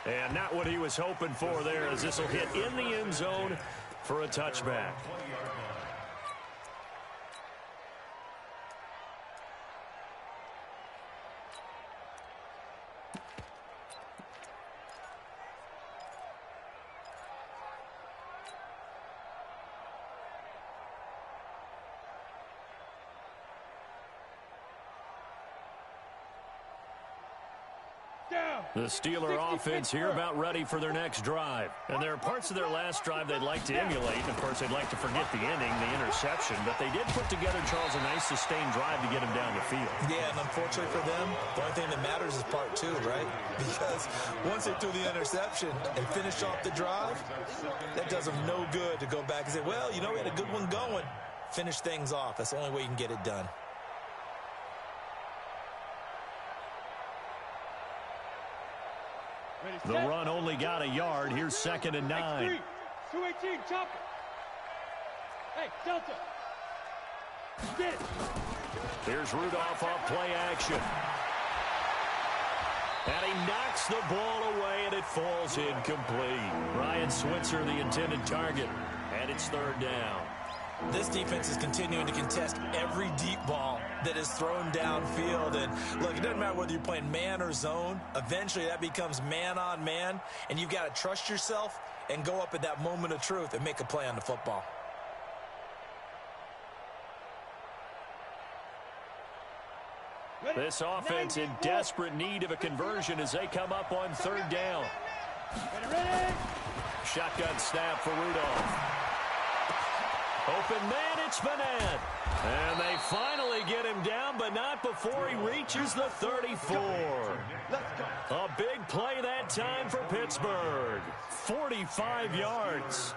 And not what he was hoping for there, as this will hit in the end zone for a touchback. Down. The Steeler offense here about ready for their next drive. And there are parts of their last drive they'd like to emulate. Of course, they'd like to forget the inning, the interception. But they did put together, Charles, a nice sustained drive to get him down the field. Yeah, and unfortunately for them, the only thing that matters is part two, right? Because once they threw the interception and finished off the drive, that does them no good to go back and say, well, you know, we had a good one going. Finish things off. That's the only way you can get it done. The run only got a yard. Here's 2nd and 9. 218, chopper. Hey, Delta. Get it. Here's Rudolph off play action. And he knocks the ball away, and it falls incomplete. Ryan Switzer, the intended target. And it's 3rd down. This defense is continuing to contest every deep ball that is thrown downfield. And, look, it doesn't matter whether you're playing man or zone. Eventually, that becomes man on man. And you've got to trust yourself and go up at that moment of truth and make a play on the football. This offense in desperate need of a conversion as they come up on 3rd down. Shotgun snap for Rudolph. Open man, it's Vanette. And they finally get him down, but not before he reaches the 34. A big play that time for Pittsburgh. 45 yards.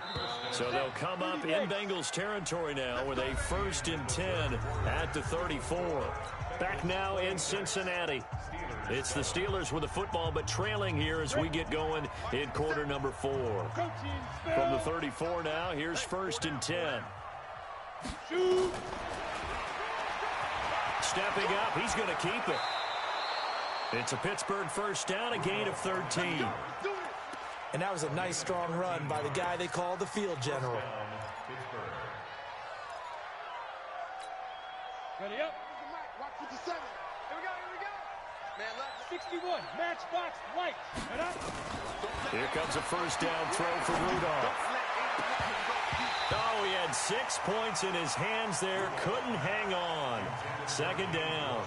So they'll come up in Bengals territory now with a 1st and 10 at the 34. Back now in Cincinnati. It's the Steelers with the football, but trailing here as we get going in quarter number 4. From the 34 now, here's 1st and 10. Stepping up, he's going to keep it. It's a Pittsburgh 1st down, a gain of 13. And that was a nice, strong run by the guy they call the field general. Ready up. Watch 57. Here we go. Man left. 61, matchbox, white. And up. Here comes a 1st down throw for Rudolph. Oh, he had 6 points in his hands there. Couldn't hang on. 2nd down.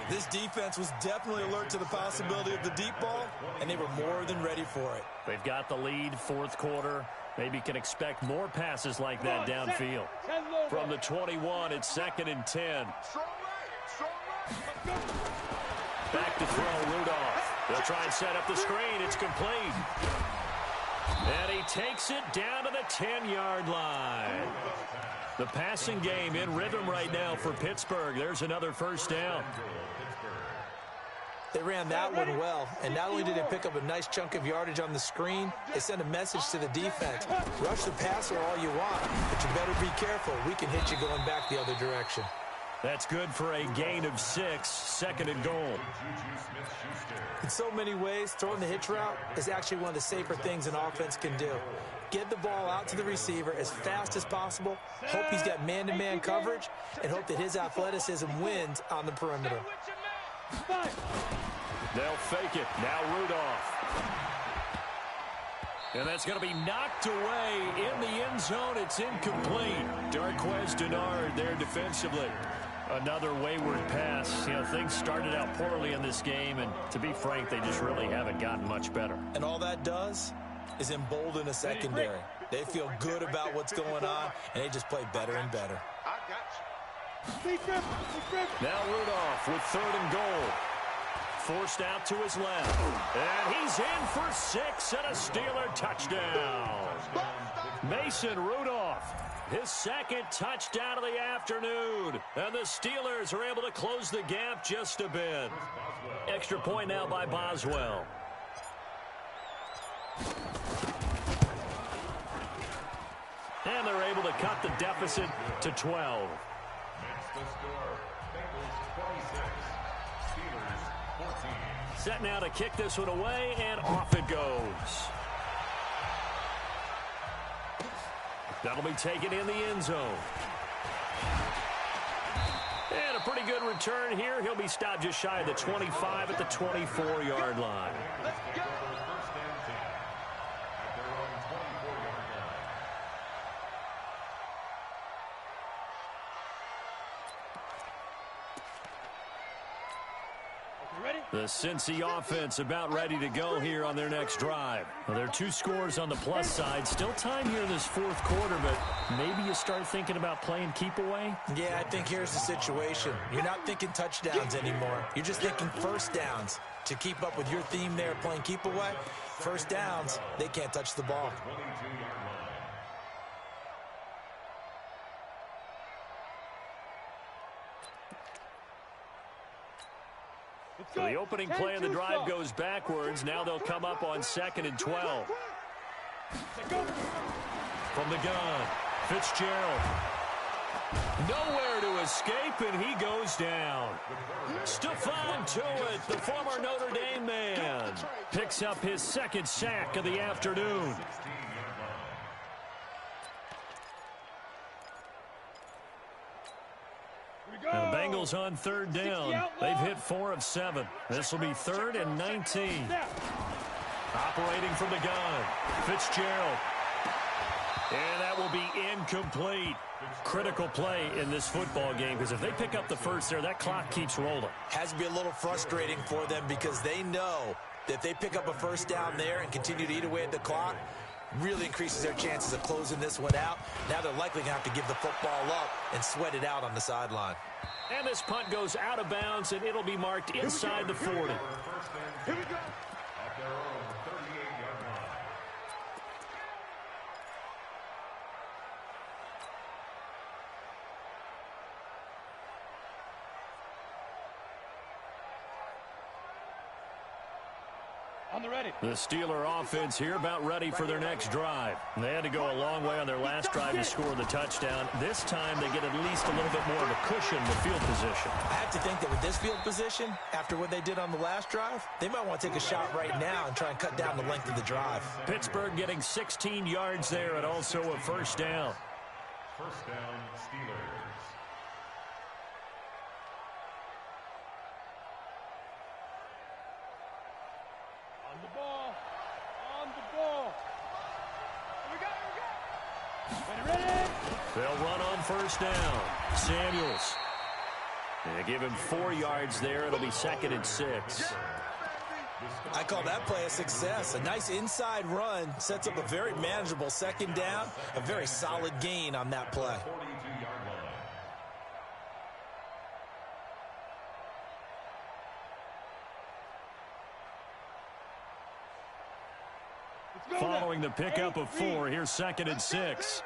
This defense was definitely alert to the possibility of the deep ball, and they were more than ready for it. They've got the lead, 4th quarter. Maybe can expect more passes like that downfield. From the 21, it's 2nd and 10. Back to throw, Rudolph. They'll try and set up the screen. It's complete. And he takes it down to the 10-yard line. The passing game in rhythm right now for Pittsburgh. There's another 1st down. They ran that one well, and not only did they pick up a nice chunk of yardage on the screen, they sent a message to the defense. Rush the passer all you want, but you better be careful. We can hit you going back the other direction. That's good for a gain of 6, 2nd and goal. In so many ways, throwing the hitch route is actually one of the safer things an offense can do. Get the ball out to the receiver as fast as possible, hope he's got man-to-man coverage, and hope that his athleticism wins on the perimeter. They'll fake it. Now Rudolph. And that's going to be knocked away in the end zone. It's incomplete. Darquez Denard there defensively. Another wayward pass. You know, things started out poorly in this game, and to be frank, they just really haven't gotten much better. And all that does is embolden a secondary. They feel good about what's going on, and they just play better and better. I got you. Now Rudolph with 3rd and goal. Forced out to his left. And he's in for 6 and a Steeler touchdown. Mason Rudolph, his 2nd touchdown of the afternoon. And the Steelers are able to close the gap just a bit. Extra point now by Boswell. And they're able to cut the deficit to 12. Set now to kick this one away, and off it goes. That'll be taken in the end zone. And a pretty good return here. He'll be stopped just shy of the 25 at the 24-yard line. Let's go. The Cincy offense about ready to go here on their next drive. Well, there are 2 scores on the plus side. Still time here in this 4th quarter, but maybe you start thinking about playing keep away? Yeah, I think here's the situation. You're not thinking touchdowns anymore. You're just thinking first downs. To keep up with your theme there, playing keep away, first downs, they can't touch the ball. So the opening play of the drive goes backwards. Now they'll come up on 2nd and 12. From the gun, Fitzgerald. Nowhere to escape, and he goes down. Stephon Tuitt, the former Notre Dame man, picks up his 2nd sack of the afternoon. And the Bengals on 3rd down. They've hit 4 of 7. This will be 3rd and 19. Operating from the gun, Fitzgerald. And that will be incomplete. Critical play in this football game, because if they pick up the first there, that clock keeps rolling. Has to be a little frustrating for them because they know that if they pick up a first down there and continue to eat away at the clock, really increases their chances of closing this one out. Now they're likely going to have to give the football up and sweat it out on the sideline. And this punt goes out of bounds, and it'll be marked inside the 40. Here we go. At their own 38-yard line. On the ready. The Steeler offense here about ready for their next drive. They had to go a long way on their last drive to score the touchdown. This time they get at least a little bit more of a cushion with field position. I have to think that with this field position, after what they did on the last drive, they might want to take a shot right now and try and cut down the length of the drive. Pittsburgh getting 16 yards there and also a first down. First down, Steelers. On the ball. On the ball. Here we go. Ready. They'll run on first down. Samuels. They give him 4 yards there. It'll be 2nd and 6. I call that play a success. A nice inside run sets up a very manageable 2nd down. A very solid gain on that play. 42-yard line. Following the pickup of 4, here's 2nd and 6.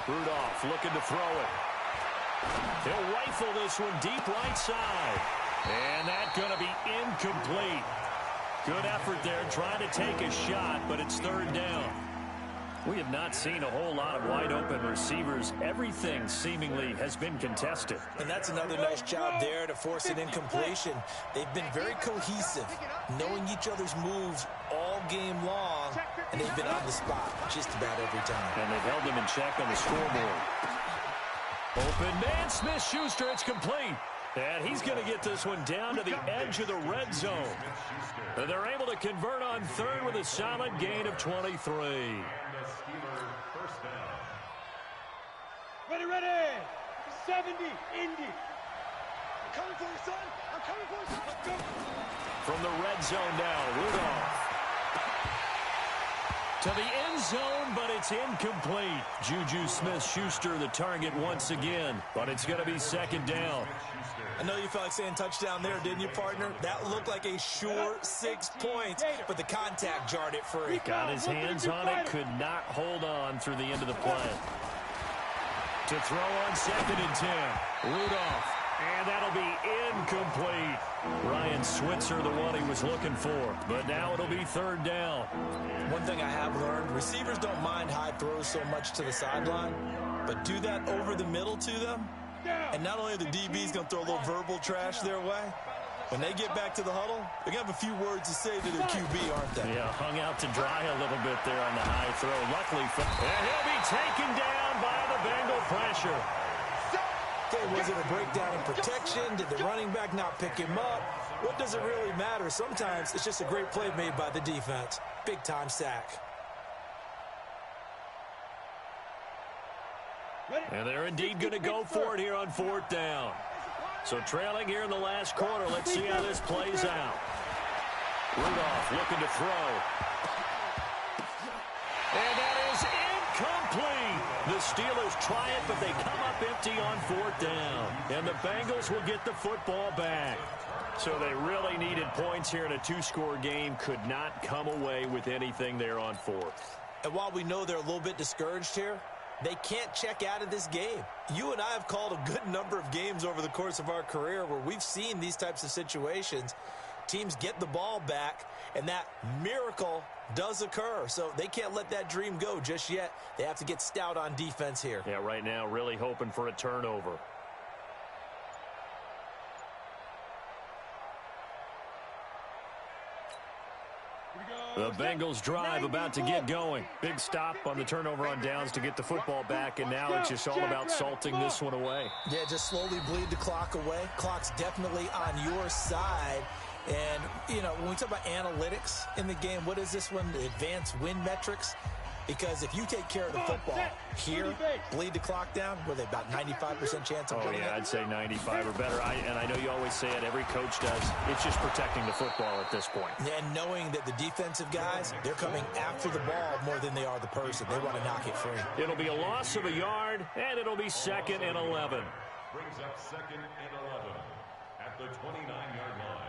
Rudolph looking to throw it. He'll rifle this one deep right side. And that's going to be incomplete. Good effort there trying to take a shot, but it's 3rd down. We have not seen a whole lot of wide-open receivers. Everything seemingly has been contested. And that's another nice job there to force an incompletion. They've been very cohesive, knowing each other's moves all game long, and they've been on the spot just about every time. And they've held them in check on the scoreboard. Open man, Smith-Schuster, it's complete. And he's going to get this one down to the edge of the red zone. And they're able to convert on 3rd with a solid gain of 23. Ready. 70, Indy. I'm coming for you, son. I'm coming for you, son. Let's go. From the red zone now, Rudolph. To the end zone, but it's incomplete. Juju Smith-Schuster the target once again, but it's going to be 2nd down. I know you felt like saying touchdown there, didn't you, partner? That looked like a sure 6 points, but the contact jarred it free. Got his hands on it, could not hold on through the end of the play. To throw on 2nd and 10. Rudolph. And that'll be incomplete. Ryan Switzer, the one he was looking for. But now it'll be 3rd down. One thing I have learned, receivers don't mind high throws so much to the sideline, but do that over the middle to them. And not only are the DBs going to throw a little verbal trash their way, when they get back to the huddle, they're going to have a few words to say to their QB, aren't they? Yeah, hung out to dry a little bit there on the high throw. Luckily, and he'll be taken down by the Bengal pressure. Okay, was it a breakdown in protection? Did the running back not pick him up? What does it really matter? Sometimes it's just a great play made by the defense. Big-time sack. And they're indeed going to go for it here on 4th down. So trailing here in the last quarter. Let's see how this plays out. Rudolph looking to throw. And that is incomplete. The Steelers try it, but they come up empty on 4th down. And the Bengals will get the football back. So they really needed points here in a 2-score game. Could not come away with anything there on 4th. And while we know they're a little bit discouraged here, they can't check out of this game. You and I have called a good number of games over the course of our career where we've seen these types of situations. Teams get the ball back, and that miracle does occur. So they can't let that dream go just yet. They have to get stout on defense here. Yeah, right now really hoping for a turnover. The Bengals drive about to get going. Big stop on the turnover on downs to get the football back, and now it's just all about salting this one away. Yeah, just slowly bleed the clock away. Clock's definitely on your side. And, you know, when we talk about analytics in the game, what is this one? The advanced win metrics? Because if you take care of the football here, bleed the clock down, were they about 95% chance of winning? Oh, yeah, I'd say 95 or better. And I know you always say it, every coach does. It's just protecting the football at this point. And knowing that the defensive guys, they're coming after the ball more than they are the person. They want to knock it free. It'll be a loss of a yard, and it'll be 2nd and 11. Brings up 2nd and 11 at the 29-yard line.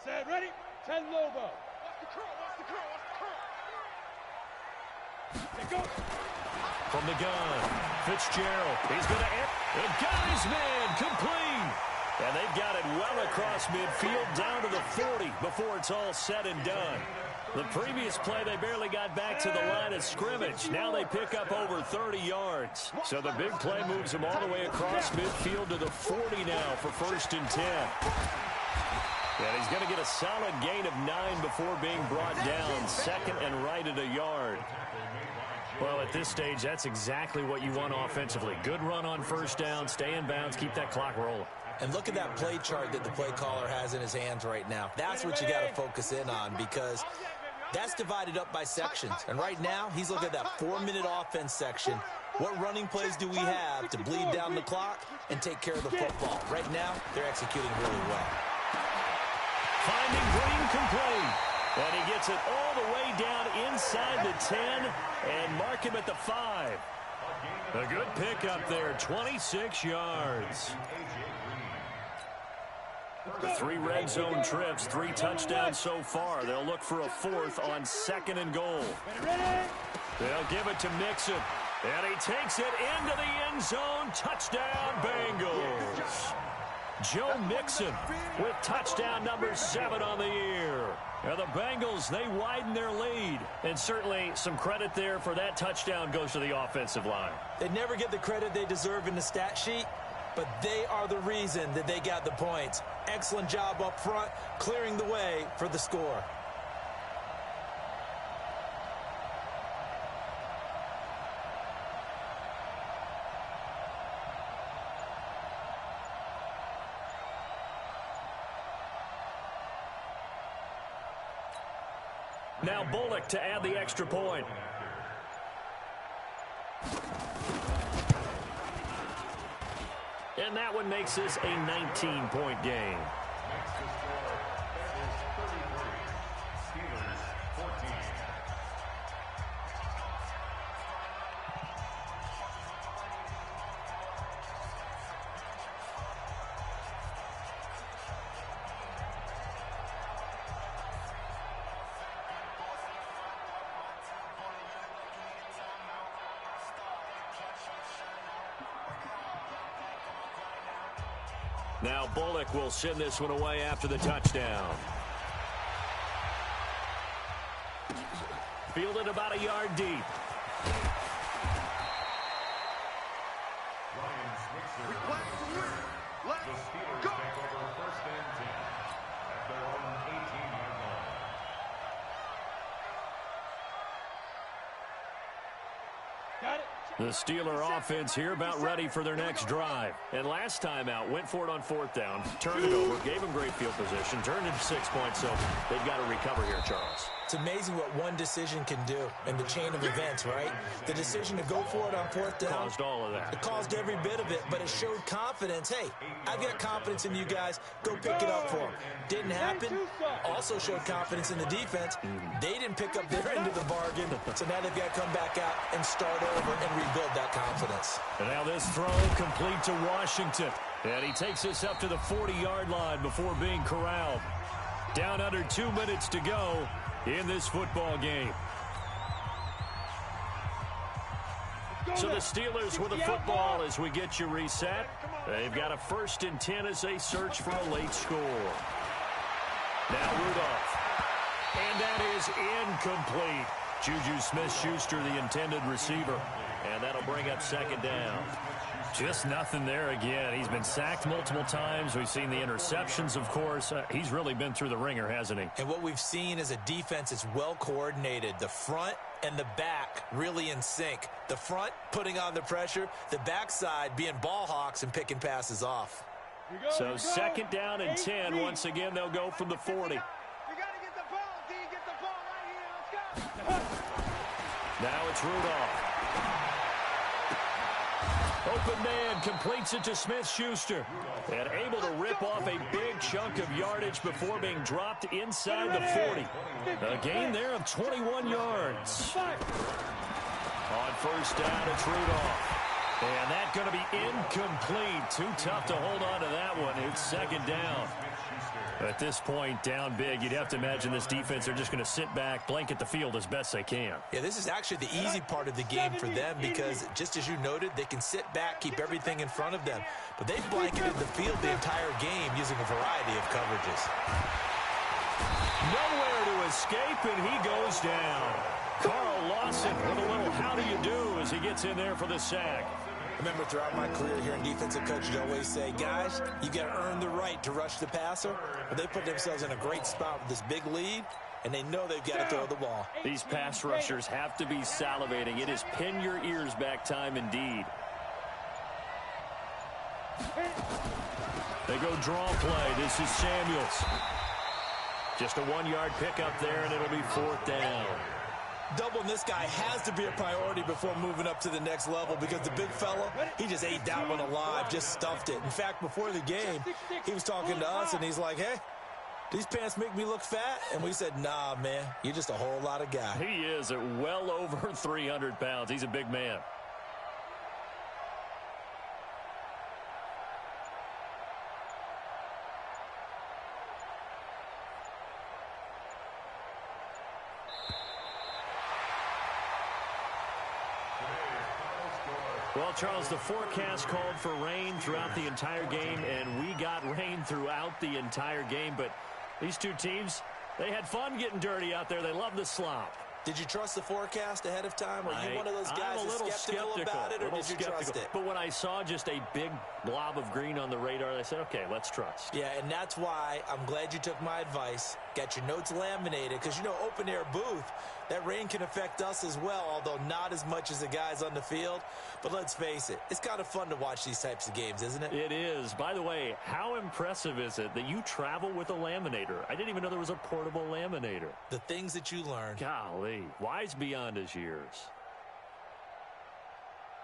Set, ready? 10 Lobo. Watch the curl, watch the curl, watch the curl. Go. From the gun, Fitzgerald. He's going to and got his man complete. And they've got it well across midfield down to the 40 before it's all said and done. The previous play, they barely got back to the line of scrimmage. Now they pick up over 30 yards. So the big play moves them all the way across midfield to the 40 now for 1st and 10. And he's going to get a solid gain of 9 before being brought down. 2nd and right at a yard. Well, at this stage, that's exactly what you want offensively. Good run on 1st down, stay in bounds, keep that clock rolling. And look at that play chart that the play caller has in his hands right now. That's what you got to focus in on, because that's divided up by sections. And right now, he's looking at that 4-minute offense section. What running plays do we have to bleed down the clock and take care of the football? Right now, they're executing really well. Finding Green complete. And he gets it all the way down inside the 10 and mark him at the 5. A good pickup there, 26 yards. The 3 red zone trips, 3 touchdowns so far. They'll look for a 4th on 2nd and goal. They'll give it to Mixon. And he takes it into the end zone. Touchdown, Bengals. Joe Mixon with touchdown number 7 on the year. Now the Bengals, they widen their lead. And certainly some credit there for that touchdown goes to the offensive line. They never get the credit they deserve in the stat sheet, but they are the reason that they got the points. Excellent job up front, clearing the way for the score. Now Bullock to add the extra point. And that one makes this a 19-point game. Now Bullock will send this one away after the touchdown. Fielded about a yard deep. The Steeler offense here about ready for their next drive. And last time out, went for it on 4th down, turned it over, gave them great field position, turned it to 6 points, so they've got to recover here, Charles. It's amazing what one decision can do in the chain of events, right? The decision to go for it on fourth down. Caused all of that. It caused every bit of it, but it showed confidence. Hey, I've got confidence in you guys. Go pick it up for them. Didn't happen. Also showed confidence in the defense. They didn't pick up their end of the bargain, so now they've got to come back out and start over and rebuild that confidence. And now this throw complete to Washington. And he takes us up to the 40-yard line before being corralled. Down under 2 minutes to go in this football game. So the Steelers with the football as we get you reset. They've got a 1st and 10 as they search for a late score. Now Rudolph. And that is incomplete. Juju Smith-Schuster, the intended receiver. And that'll bring up 2nd down. Just nothing there again. He's been sacked multiple times. We've seen the interceptions, of course. He's really been through the ringer, hasn't he? And what we've seen is a defense that's well coordinated. The front and the back really in sync. The front putting on the pressure. The backside being ball hawks and picking passes off. So 2nd down and 10. Once again, they'll go from the 40. You got to get the ball, D. Get the ball right here. Let's go. Now it's Rudolph. Open man completes it to Smith-Schuster. And able to rip off a big chunk of yardage before being dropped inside the 40. A gain there of 21 yards. On 1st down, it's Rudolph. And that's going to be incomplete. Too tough to hold on to that one. It's 2nd down. At this point, down big, you'd have to imagine this defense, they're just going to sit back, blanket the field as best they can. Yeah, this is actually the easy part of the game for them because, just as you noted, they can sit back, keep everything in front of them. But they've blanketed the field the entire game using a variety of coverages. Nowhere to escape, and he goes down. Carl Lawson with a little how do you do as he gets in there for the sack. Remember, throughout my career here in defensive coaches always say, guys, you got to earn the right to rush the passer. But they put themselves in a great spot with this big lead, and they know they've got to throw the ball. These pass rushers have to be salivating. It is pin your ears back time indeed. They go draw play. This is Samuels. Just a 1-yard pickup there, and it'll be 4th down. Doubling this guy has to be a priority before moving up to the next level because the big fella, he just ate that one alive, just stuffed it. In fact, before the game, he was talking to us, and he's like, hey, these pants make me look fat? And we said, nah, man, you're just a whole lot of guy. He is at well over 300 pounds. He's a big man. Well, Charles, the forecast called for rain throughout the entire game, and we got rain throughout the entire game. But these two teams, they had fun getting dirty out there. They love the slop. Did you trust the forecast ahead of time? Are you one of those guys that's skeptical about it, or did you trust it? But when I saw just a big blob of green on the radar, I said, okay, let's trust. Yeah, and that's why I'm glad you took my advice. Got your notes laminated, because, you know, open-air booth, that rain can affect us as well, although not as much as the guys on the field. But let's face it, it's kind of fun to watch these types of games, isn't it? It is. By the way, how impressive is it that you travel with a laminator? I didn't even know there was a portable laminator. The things that you learn. Golly, wise beyond his years.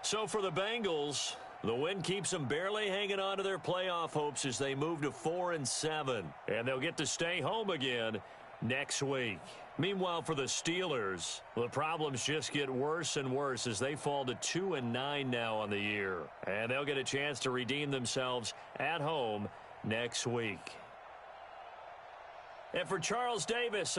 So for the Bengals, the win keeps them barely hanging on to their playoff hopes as they move to 4-7. And they'll get to stay home again next week. Meanwhile, for the Steelers, the problems just get worse and worse as they fall to 2-9 now on the year. And they'll get a chance to redeem themselves at home next week. And for Charles Davis...